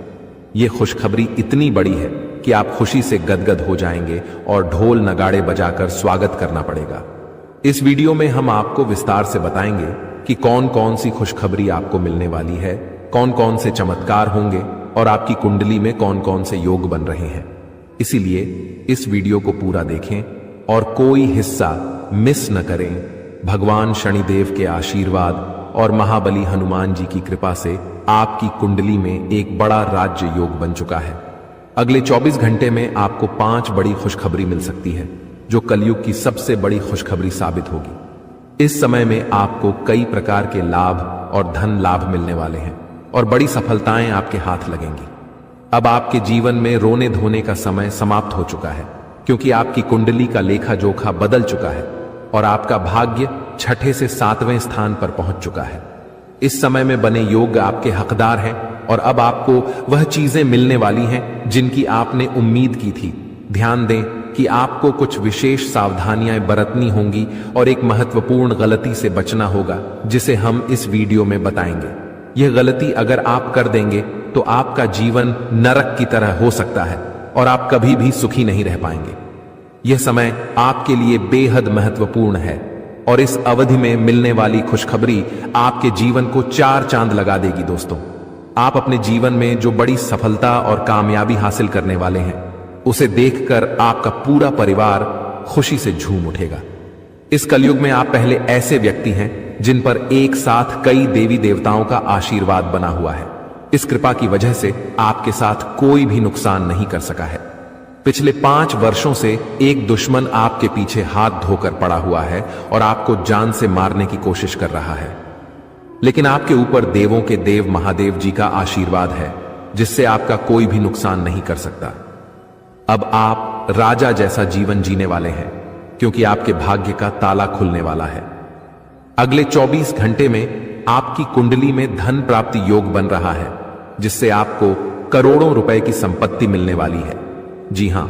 यह खुशखबरी इतनी बड़ी है कि आप खुशी से गदगद हो जाएंगे और ढोल नगाड़े बजाकर स्वागत करना पड़ेगा। इस वीडियो में हम आपको विस्तार से बताएंगे कि कौन कौन सी खुशखबरी आपको मिलने वाली है, कौन कौन से चमत्कार होंगे और आपकी कुंडली में कौन कौन से योग बन रहे हैं। इसीलिए इस वीडियो को पूरा देखें और कोई हिस्सा मिस न करें। भगवान शनिदेव के आशीर्वाद और महाबली हनुमान जी की कृपा से आपकी कुंडली में एक बड़ा राज्य योग बन चुका है। अगले 24 घंटे में आपको 5 बड़ी खुशखबरी मिल सकती है, जो कलयुग की सबसे बड़ी खुशखबरी साबित होगी। इस समय में आपको कई प्रकार के लाभ और धन लाभ मिलने वाले हैं और बड़ी सफलताएं आपके हाथ लगेंगी। अब आपके जीवन में रोने धोने का समय समाप्त हो चुका है, क्योंकि आपकी कुंडली का लेखा जोखा बदल चुका है और आपका भाग्य 6ठे से 7वें स्थान पर पहुंच चुका है। इस समय में बने योग आपके हकदार हैं और अब आपको वह चीजें मिलने वाली हैं जिनकी आपने उम्मीद की थी। ध्यान दें कि आपको कुछ विशेष सावधानियां बरतनी होंगी और एक महत्वपूर्ण गलती से बचना होगा, जिसे हम इस वीडियो में बताएंगे। यह गलती अगर आप कर देंगे तो आपका जीवन नरक की तरह हो सकता है और आप कभी भी सुखी नहीं रह पाएंगे। यह समय आपके लिए बेहद महत्वपूर्ण है और इस अवधि में मिलने वाली खुशखबरी आपके जीवन को 4 चांद लगा देगी। दोस्तों, आप अपने जीवन में जो बड़ी सफलता और कामयाबी हासिल करने वाले हैं, उसे देखकर आपका पूरा परिवार खुशी से झूम उठेगा। इस कलयुग में आप पहले ऐसे व्यक्ति हैं जिन पर एक साथ कई देवी देवताओं का आशीर्वाद बना हुआ है। इस कृपा की वजह से आपके साथ कोई भी नुकसान नहीं कर सका है। पिछले 5 वर्षों से एक दुश्मन आपके पीछे हाथ धोकर पड़ा हुआ है और आपको जान से मारने की कोशिश कर रहा है, लेकिन आपके ऊपर देवों के देव महादेव जी का आशीर्वाद है, जिससे आपका कोई भी नुकसान नहीं कर सकता। अब आप राजा जैसा जीवन जीने वाले हैं, क्योंकि आपके भाग्य का ताला खुलने वाला है। अगले 24 घंटे में आपकी कुंडली में धन प्राप्ति योग बन रहा है, जिससे आपको करोड़ों रुपए की संपत्ति मिलने वाली है। जी हां,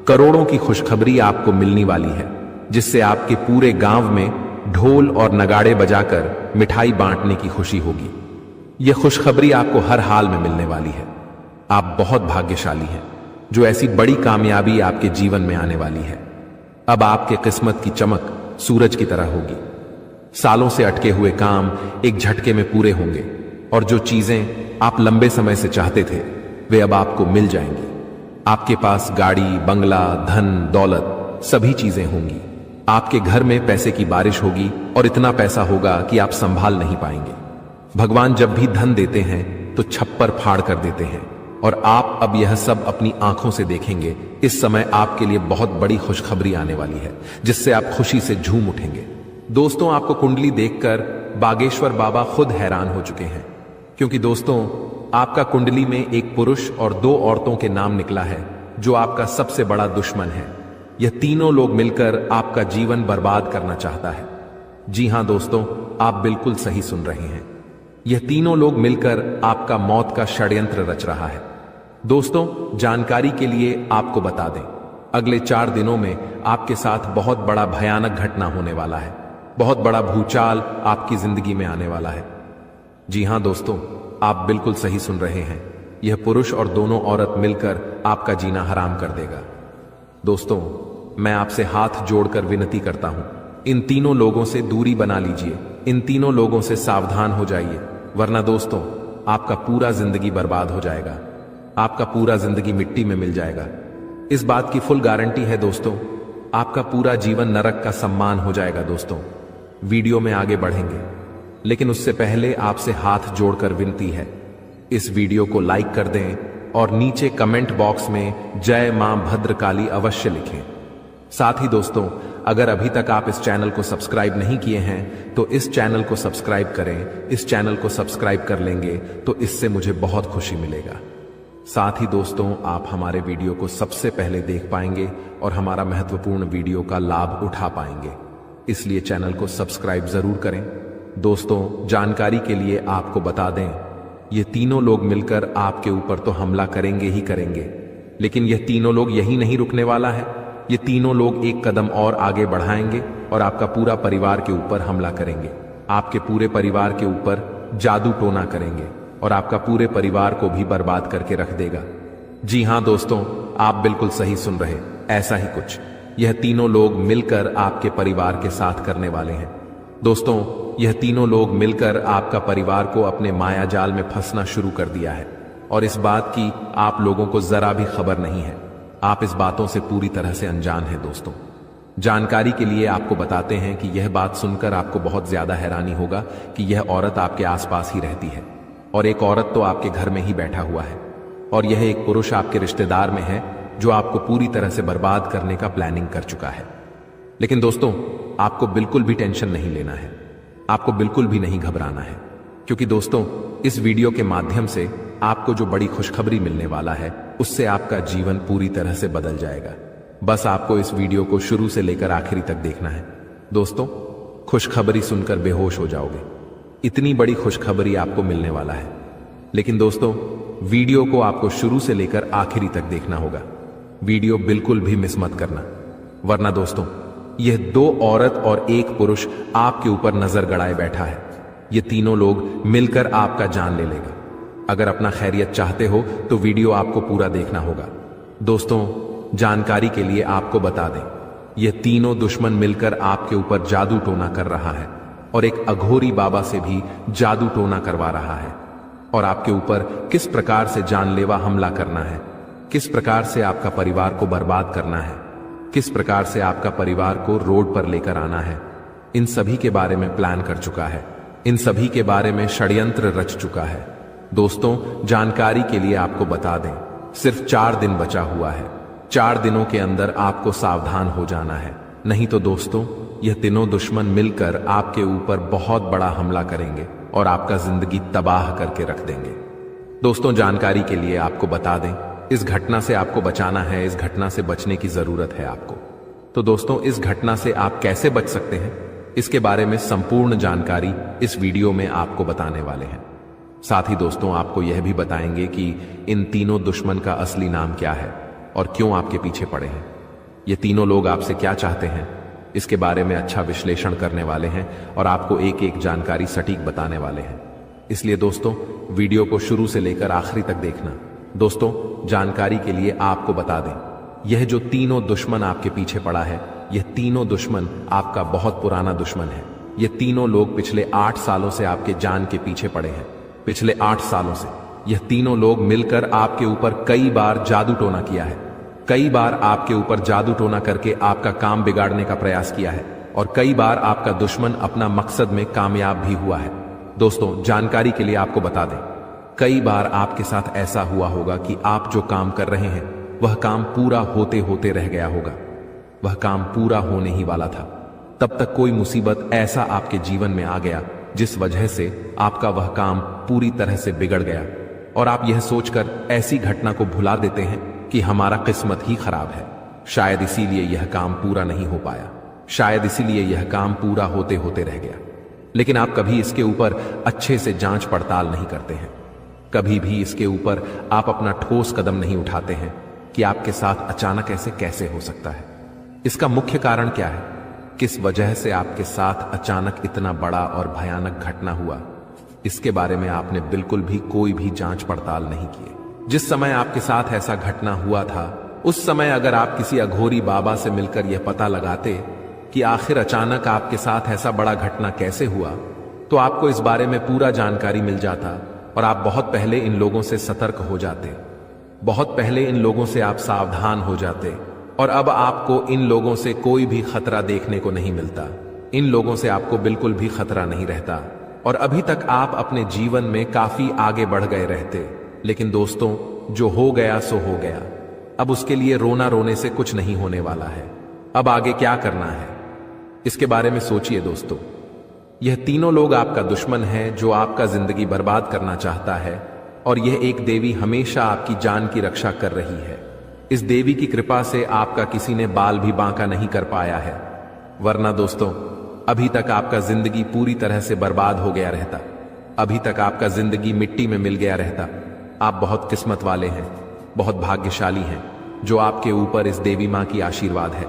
करोड़ों की खुशखबरी आपको मिलने वाली है, जिससे आपके पूरे गांव में ढोल और नगाड़े बजाकर मिठाई बांटने की खुशी होगी। यह खुशखबरी आपको हर हाल में मिलने वाली है। आप बहुत भाग्यशाली हैं, जो ऐसी बड़ी कामयाबी आपके जीवन में आने वाली है। अब आपके किस्मत की चमक सूरज की तरह होगी। सालों से अटके हुए काम एक झटके में पूरे होंगे और जो चीजें आप लंबे समय से चाहते थे, वे अब आपको मिल जाएंगी। आपके पास गाड़ी, बंगला, धन, दौलत सभी चीजें होंगी। आपके घर में पैसे की बारिश होगी और इतना पैसा होगा कि आप संभाल नहीं पाएंगे। भगवान जब भी धन देते हैं तो छप्पर फाड़ कर देते हैं और आप अब यह सब अपनी आंखों से देखेंगे। इस समय आपके लिए बहुत बड़ी खुशखबरी आने वाली है, जिससे आप खुशी से झूम उठेंगे। दोस्तों, आपको कुंडली देखकर बागेश्वर बाबा खुद हैरान हो चुके हैं, क्योंकि दोस्तों, आपका कुंडली में एक पुरुष और 2 औरतों के नाम निकला है, जो आपका सबसे बड़ा दुश्मन है। यह तीनों लोग मिलकर आपका जीवन बर्बाद करना चाहता है। जी हां दोस्तों, आप बिल्कुल सही सुन रहे हैं। यह तीनों लोग मिलकर आपका मौत का षड्यंत्र रच रहा है। दोस्तों, जानकारी के लिए आपको बता दें, अगले 4 दिनों में आपके साथ बहुत बड़ा भयानक घटना होने वाला है। बहुत बड़ा भूचाल आपकी जिंदगी में आने वाला है। जी हां दोस्तों, आप बिल्कुल सही सुन रहे हैं। यह पुरुष और दोनों औरत मिलकर आपका जीना हराम कर देगा। दोस्तों, मैं आपसे हाथ जोड़कर विनती करता हूं, इन तीनों लोगों से दूरी बना लीजिए। इन तीनों लोगों से सावधान हो जाइए, वरना दोस्तों आपका पूरा जिंदगी बर्बाद हो जाएगा। आपका पूरा जिंदगी मिट्टी में मिल जाएगा। इस बात की फुल गारंटी है दोस्तों। आपका पूरा जीवन नरक का सम्मान हो जाएगा। दोस्तों, वीडियो में आगे बढ़ेंगे, लेकिन उससे पहले आपसे हाथ जोड़कर विनती है, इस वीडियो को लाइक कर दें और नीचे कमेंट बॉक्स में जय मां भद्रकाली अवश्य लिखें। साथ ही दोस्तों, अगर अभी तक आप इस चैनल को सब्सक्राइब नहीं किए हैं तो इस चैनल को सब्सक्राइब करें। इस चैनल को सब्सक्राइब कर लेंगे तो इससे मुझे बहुत खुशी मिलेगा। साथ ही दोस्तों, आप हमारे वीडियो को सबसे पहले देख पाएंगे और हमारा महत्वपूर्ण वीडियो का लाभ उठा पाएंगे, इसलिए चैनल को सब्सक्राइब जरूर करें। दोस्तों, जानकारी के लिए आपको बता दें, ये तीनों लोग मिलकर आपके ऊपर तो हमला करेंगे ही करेंगे, लेकिन यह तीनों लोग यही नहीं रुकने वाला है। ये तीनों लोग एक कदम और आगे बढ़ाएंगे और आपका पूरा परिवार के ऊपर हमला करेंगे। आपके पूरे परिवार के ऊपर जादू टोना करेंगे और आपका पूरे परिवार को भी बर्बाद करके रख देगा। जी हां दोस्तों, आप बिल्कुल सही सुन रहे, ऐसा ही कुछ यह तीनों लोग मिलकर आपके परिवार के साथ करने वाले हैं। दोस्तों, यह तीनों लोग मिलकर आपका परिवार को अपने माया जाल में फंसना शुरू कर दिया है और इस बात की आप लोगों को जरा भी खबर नहीं है। आप इस बातों से पूरी तरह से अनजान हैं। दोस्तों, जानकारी के लिए आपको बताते हैं कि यह बात सुनकर आपको बहुत ज्यादा हैरानी होगा कि यह औरत आपके आसपास ही रहती है और एक औरत तो आपके घर में ही बैठा हुआ है और यह एक पुरुष आपके रिश्तेदार में है जो आपको पूरी तरह से बर्बाद करने का प्लानिंग कर चुका है। लेकिन दोस्तों, आपको बिल्कुल भी टेंशन नहीं लेना है, आपको बिल्कुल भी नहीं घबराना है, क्योंकि दोस्तों इस वीडियो के माध्यम से आपको जो बड़ी खुशखबरी मिलने वाला है उससे आपका जीवन पूरी तरह से बदल जाएगा। बस आपको इस वीडियो को शुरू से लेकर आखिरी तक देखना है। दोस्तों, खुशखबरी सुनकर बेहोश हो जाओगे, इतनी बड़ी खुशखबरी आपको मिलने वाला है। लेकिन दोस्तों, वीडियो को आपको शुरू से लेकर आखिरी तक देखना होगा। वीडियो बिल्कुल भी मिस मत करना, वरना दोस्तों यह 2 औरत और 1 पुरुष आपके ऊपर नजर गड़ाए बैठा है। ये तीनों लोग मिलकर आपका जान ले लेगा। अगर अपना खैरियत चाहते हो तो वीडियो आपको पूरा देखना होगा। दोस्तों, जानकारी के लिए आपको बता दें, यह तीनों दुश्मन मिलकर आपके ऊपर जादू टोना कर रहा है और एक अघोरी बाबा से भी जादू टोना करवा रहा है और आपके ऊपर किस प्रकार से जानलेवा हमला करना है, किस प्रकार से आपका परिवार को बर्बाद करना है, किस प्रकार से आपका परिवार को रोड पर लेकर आना है, इन सभी के बारे में प्लान कर चुका है। इन सभी के बारे में षड्यंत्र रच चुका है। दोस्तों, जानकारी के लिए आपको बता दें, सिर्फ 4 दिन बचा हुआ है। 4 दिनों के अंदर आपको सावधान हो जाना है, नहीं तो दोस्तों यह तीनों दुश्मन मिलकर आपके ऊपर बहुत बड़ा हमला करेंगे और आपका जिंदगी तबाह करके रख देंगे। दोस्तों, जानकारी के लिए आपको बता दें, इस घटना से आपको बचाना है, इस घटना से बचने की जरूरत है आपको। तो दोस्तों, इस घटना से आप कैसे बच सकते हैं, इसके बारे में संपूर्ण जानकारी इस वीडियो में आपको बताने वाले हैं। साथ ही दोस्तों, आपको यह भी बताएंगे कि इन तीनों दुश्मन का असली नाम क्या है और क्यों आपके पीछे पड़े हैं। ये तीनों लोग आपसे क्या चाहते हैं, इसके बारे में अच्छा विश्लेषण करने वाले हैं और आपको एक एक जानकारी सटीक बताने वाले हैं। इसलिए दोस्तों, वीडियो को शुरू से लेकर आखिरी तक देखना। दोस्तों, जानकारी के लिए आपको बता दें, यह जो तीनों दुश्मन आपके पीछे पड़ा है, यह तीनों दुश्मन आपका बहुत पुराना दुश्मन है। ये तीनों लोग पिछले 8 सालों से आपके जान के पीछे पड़े हैं। पिछले 8 सालों से यह तीनों लोग मिलकर आपके ऊपर कई बार जादू टोना किया है। कई बार आपके ऊपर जादू टोना करके आपका काम बिगाड़ने का प्रयास किया है और कई बार आपका दुश्मन अपना मकसद में कामयाब भी हुआ है। दोस्तों, जानकारी के लिए आपको बता दें, कई बार आपके साथ ऐसा हुआ होगा कि आप जो काम कर रहे हैं वह काम पूरा होते होते रह गया होगा। वह काम पूरा होने ही वाला था, तब तक कोई मुसीबत ऐसा आपके जीवन में आ गया जिस वजह से आपका वह काम पूरी तरह से बिगड़ गया और आप यह सोचकर ऐसी घटना को भुला देते हैं कि हमारा किस्मत ही खराब है, शायद इसीलिए यह काम पूरा नहीं हो पाया, शायद इसीलिए यह काम पूरा होते होते रह गया। लेकिन आप कभी इसके ऊपर अच्छे से जांच पड़ताल नहीं करते हैं, कभी भी इसके ऊपर आप अपना ठोस कदम नहीं उठाते हैं कि आपके साथ अचानक ऐसे कैसे हो सकता है, इसका मुख्य कारण क्या है, किस वजह से आपके साथ अचानक इतना बड़ा और भयानक घटना हुआ, इसके बारे में आपने बिल्कुल भी कोई भी जांच पड़ताल नहीं किए। जिस समय आपके साथ ऐसा घटना हुआ था उस समय अगर आप किसी अघोरी बाबा से मिलकर यह पता लगाते कि आखिर अचानक आपके साथ ऐसा बड़ा घटना कैसे हुआ, तो आपको इस बारे में पूरा जानकारी मिल जाता और आप बहुत पहले इन लोगों से सतर्क हो जाते, बहुत पहले इन लोगों से आप सावधान हो जाते। और अब आपको इन लोगों से कोई भी खतरा देखने को नहीं मिलता, इन लोगों से आपको बिल्कुल भी खतरा नहीं रहता और अभी तक आप अपने जीवन में काफी आगे बढ़ गए रहते। लेकिन दोस्तों, जो हो गया सो हो गया, अब उसके लिए रोना रोने से कुछ नहीं होने वाला है। अब आगे क्या करना है इसके बारे में सोचिए दोस्तों। यह तीनों लोग आपका दुश्मन है जो आपका जिंदगी बर्बाद करना चाहता है और यह एक देवी हमेशा आपकी जान की रक्षा कर रही है। इस देवी की कृपा से आपका किसी ने बाल भी बांका नहीं कर पाया है, वरना दोस्तों अभी तक आपका जिंदगी पूरी तरह से बर्बाद हो गया रहता, अभी तक आपका जिंदगी मिट्टी में मिल गया रहता। आप बहुत किस्मत वाले हैं, बहुत भाग्यशाली हैं जो आपके ऊपर इस देवी मां की आशीर्वाद है।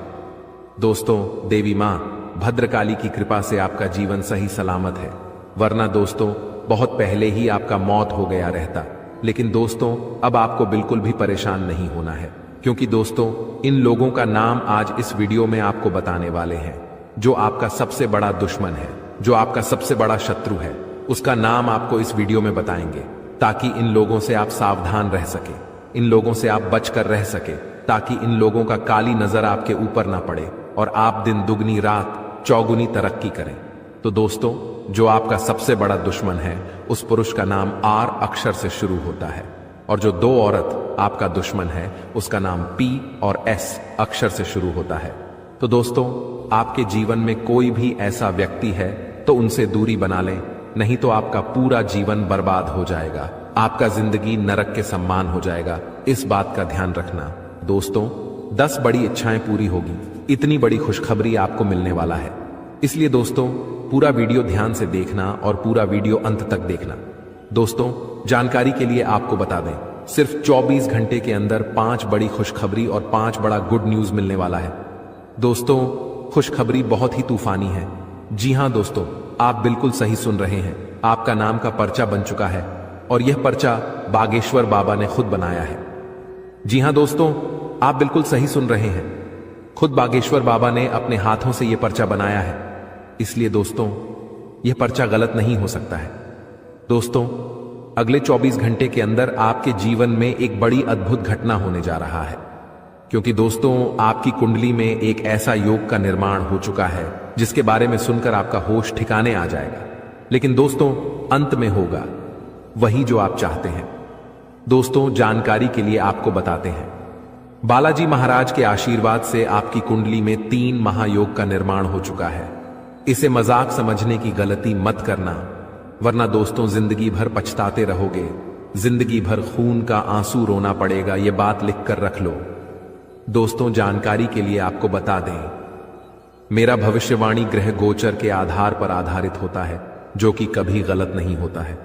दोस्तों, देवी मां भद्रकाली की कृपा से आपका जीवन सही सलामत है, वरना दोस्तों बहुत पहले ही आपका मौत हो गया रहता। लेकिन दोस्तों अब आपको बिल्कुल भी परेशान नहीं होना है, क्योंकि दोस्तों इन लोगों का नाम आज इस वीडियो में आपको बताने वाले हैं। जो आपका सबसे बड़ा दुश्मन है, जो आपका सबसे बड़ा शत्रु है, उसका नाम आपको इस वीडियो में बताएंगे ताकि इन लोगों से आप सावधान रह सके, इन लोगों से आप बचकर रह सके, ताकि इन लोगों का काली नजर आपके ऊपर ना पड़े और आप दिन दुगनी रात चौगुनी तरक्की करें। तो दोस्तों, जो आपका सबसे बड़ा दुश्मन है उस पुरुष का नाम आर अक्षर से शुरू होता है और जो दो औरत आपका दुश्मन है उसका नाम पी और एस अक्षर से शुरू होता है। तो दोस्तों, आपके जीवन में कोई भी ऐसा व्यक्ति है तो उनसे दूरी बना लें, नहीं तो आपका पूरा जीवन बर्बाद हो जाएगा, आपका जिंदगी नरक के सम्मान हो जाएगा। इस बात का ध्यान रखना दोस्तों। 10 बड़ी इच्छाएं पूरी होगी, इतनी बड़ी खुशखबरी आपको मिलने वाला है, इसलिए दोस्तों पूरा वीडियो ध्यान से देखना और पूरा वीडियो अंत तक देखना। दोस्तों, जानकारी के लिए आपको बता दें, सिर्फ 24 घंटे के अंदर 5 बड़ी खुशखबरी और 5 बड़ा गुड न्यूज मिलने वाला है। दोस्तों, खुशखबरी बहुत ही तूफानी है। जी हां दोस्तों, आप बिल्कुल सही सुन रहे हैं, आपका नाम का पर्चा बन चुका है और यह पर्चा बागेश्वर बाबा ने खुद बनाया है। जी हां दोस्तों, आप बिल्कुल सही सुन रहे हैं, खुद बागेश्वर बाबा ने अपने हाथों से यह पर्चा बनाया है, इसलिए दोस्तों यह पर्चा गलत नहीं हो सकता है। दोस्तों, अगले 24 घंटे के अंदर आपके जीवन में एक बड़ी अद्भुत घटना होने जा रहा है, क्योंकि दोस्तों आपकी कुंडली में एक ऐसा योग का निर्माण हो चुका है जिसके बारे में सुनकर आपका होश ठिकाने आ जाएगा। लेकिन दोस्तों अंत में होगा वही जो आप चाहते हैं। दोस्तों, जानकारी के लिए आपको बताते हैं, बालाजी महाराज के आशीर्वाद से आपकी कुंडली में 3 महायोग का निर्माण हो चुका है। इसे मजाक समझने की गलती मत करना, वरना दोस्तों जिंदगी भर पछताते रहोगे, जिंदगी भर खून का आंसू रोना पड़ेगा, यह बात लिख कर रख लो। दोस्तों, जानकारी के लिए आपको बता दें, मेरा भविष्यवाणी ग्रह गोचर के आधार पर आधारित होता है, जो कि कभी गलत नहीं होता है।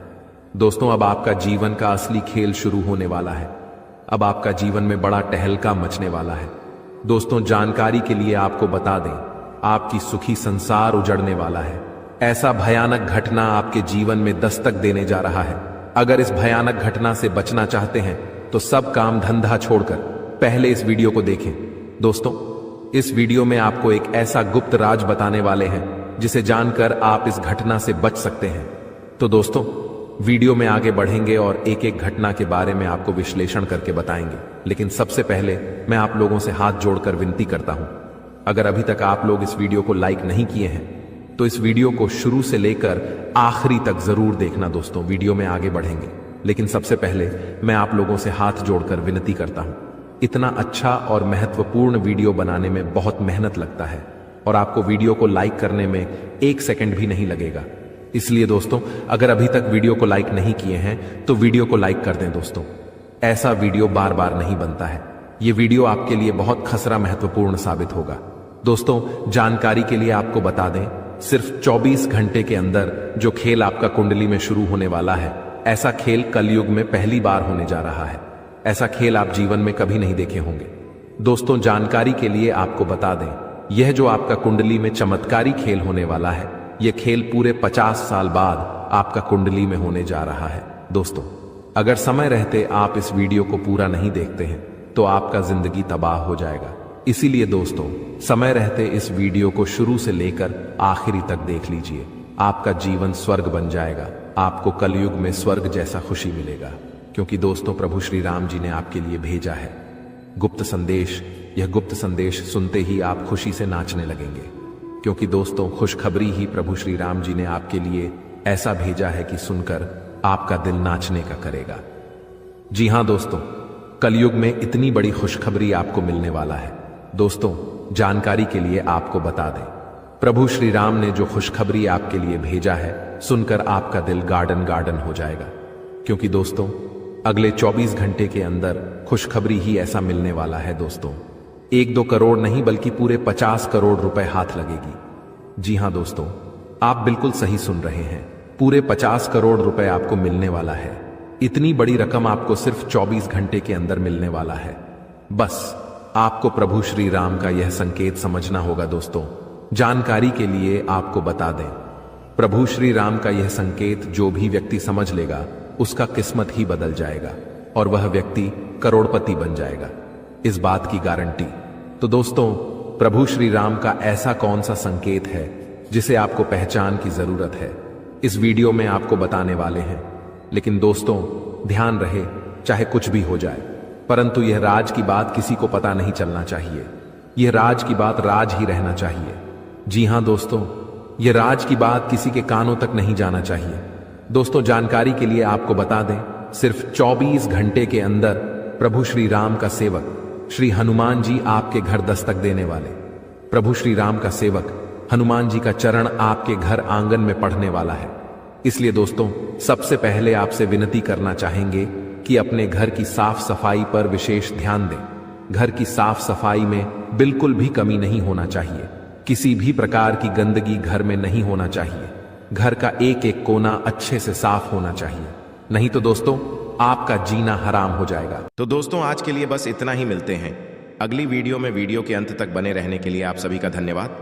दोस्तों, अब आपका जीवन का असली खेल शुरू होने वाला है, अब आपका जीवन में बड़ा टहलका मचने वाला है। दोस्तों, जानकारी के लिए आपको बता दें, आपकी सुखी संसार उजड़ने वाला है। ऐसा भयानक घटना आपके जीवन में दस्तक देने जा रहा है। अगर इस भयानक घटना से बचना चाहते हैं तो सब काम धंधा छोड़कर पहले इस वीडियो को देखें। दोस्तों, इस वीडियो में आपको एक ऐसा गुप्त राज बताने वाले हैं जिसे जानकर आप इस घटना से बच सकते हैं। तो दोस्तों, वीडियो में आगे बढ़ेंगे और एक एक घटना के बारे में आपको विश्लेषण करके बताएंगे। लेकिन सबसे पहले मैं आप लोगों से हाथ जोड़कर विनती करता हूं, अगर अभी तक आप लोग इस वीडियो को लाइक नहीं किए हैं तो इस वीडियो को शुरू से लेकर आखिरी तक जरूर देखना। दोस्तों, वीडियो में आगे बढ़ेंगे, लेकिन सबसे पहले मैं आप लोगों से हाथ जोड़कर विनती करता हूं, इतना अच्छा और महत्वपूर्ण वीडियो बनाने में बहुत मेहनत लगता है और आपको वीडियो को लाइक करने में 1 सेकंड भी नहीं लगेगा। इसलिए दोस्तों, अगर अभी तक वीडियो को लाइक नहीं किए हैं तो वीडियो को लाइक कर दें। दोस्तों, ऐसा वीडियो बार बार नहीं बनता है, ये वीडियो आपके लिए बहुत खसरा महत्वपूर्ण साबित होगा। दोस्तों, जानकारी के लिए आपको बता दें, सिर्फ 24 घंटे के अंदर जो खेल आपका कुंडली में शुरू होने वाला है, ऐसा खेल कलयुग में पहली बार होने जा रहा है। ऐसा खेल आप जीवन में कभी नहीं देखे होंगे। दोस्तों, जानकारी के लिए आपको बता दें, यह जो आपका कुंडली में चमत्कारी खेल होने वाला है, यह खेल पूरे 50 साल बाद आपका कुंडली में होने जा रहा है। दोस्तों, अगर समय रहते आप इस वीडियो को पूरा नहीं देखते हैं तो आपका जिंदगी तबाह हो जाएगा। इसीलिए दोस्तों, समय रहते इस वीडियो को शुरू से लेकर आखिरी तक देख लीजिए। आपका जीवन स्वर्ग बन जाएगा। आपको कलयुग में स्वर्ग जैसा खुशी मिलेगा, क्योंकि दोस्तों, प्रभु श्री राम जी ने आपके लिए भेजा है गुप्त संदेश। यह गुप्त संदेश सुनते ही आप खुशी से नाचने लगेंगे, क्योंकि दोस्तों, खुशखबरी ही प्रभु श्री राम जी ने आपके लिए ऐसा भेजा है कि सुनकर आपका दिल नाचने का करेगा। जी हां दोस्तों, कलयुग में इतनी बड़ी खुशखबरी आपको मिलने वाला है। दोस्तों, जानकारी के लिए आपको बता दें, प्रभु श्री राम ने जो खुशखबरी आपके लिए भेजा है, सुनकर आपका दिल गार्डन गार्डन हो जाएगा, क्योंकि दोस्तों, अगले 24 घंटे के अंदर खुशखबरी ही ऐसा मिलने वाला है। दोस्तों, 1-2 करोड़ नहीं बल्कि पूरे 50 करोड़ रुपए हाथ लगेगी। जी हां दोस्तों, आप बिल्कुल सही सुन रहे हैं, पूरे 50 करोड़ रुपए आपको मिलने वाला है। इतनी बड़ी रकम आपको सिर्फ 24 घंटे के अंदर मिलने वाला है। बस आपको प्रभु श्री राम का यह संकेत समझना होगा। दोस्तों, जानकारी के लिए आपको बता दें, प्रभु श्री राम का यह संकेत जो भी व्यक्ति समझ लेगा, उसका किस्मत ही बदल जाएगा और वह व्यक्ति करोड़पति बन जाएगा, इस बात की गारंटी। तो दोस्तों, प्रभु श्री राम का ऐसा कौन सा संकेत है जिसे आपको पहचान की जरूरत है, इस वीडियो में आपको बताने वाले हैं। लेकिन दोस्तों, ध्यान रहे, चाहे कुछ भी हो जाए, परंतु यह राज की बात किसी को पता नहीं चलना चाहिए। यह राज की बात राज ही रहना चाहिए। जी हां दोस्तों, यह राज की बात किसी के कानों तक नहीं जाना चाहिए। दोस्तों, जानकारी के लिए आपको बता दें, सिर्फ 24 घंटे के अंदर प्रभु श्री राम का सेवक श्री हनुमान जी आपके घर दस्तक देने वाले। प्रभु श्री राम का सेवक हनुमान जी का चरण आपके घर आंगन में पढ़ने वाला है। इसलिए दोस्तों, सबसे पहले आपसे विनती करना चाहेंगे कि अपने घर की साफ सफाई पर विशेष ध्यान दें। घर की साफ सफाई में बिल्कुल भी कमी नहीं होना चाहिए। किसी भी प्रकार की गंदगी घर में नहीं होना चाहिए। घर का एक एक कोना अच्छे से साफ होना चाहिए, नहीं तो दोस्तों, आपका जीना हराम हो जाएगा। तो दोस्तों, आज के लिए बस इतना ही। मिलते हैं अगली वीडियो में। वीडियो के अंत तक बने रहने के लिए आप सभी का धन्यवाद।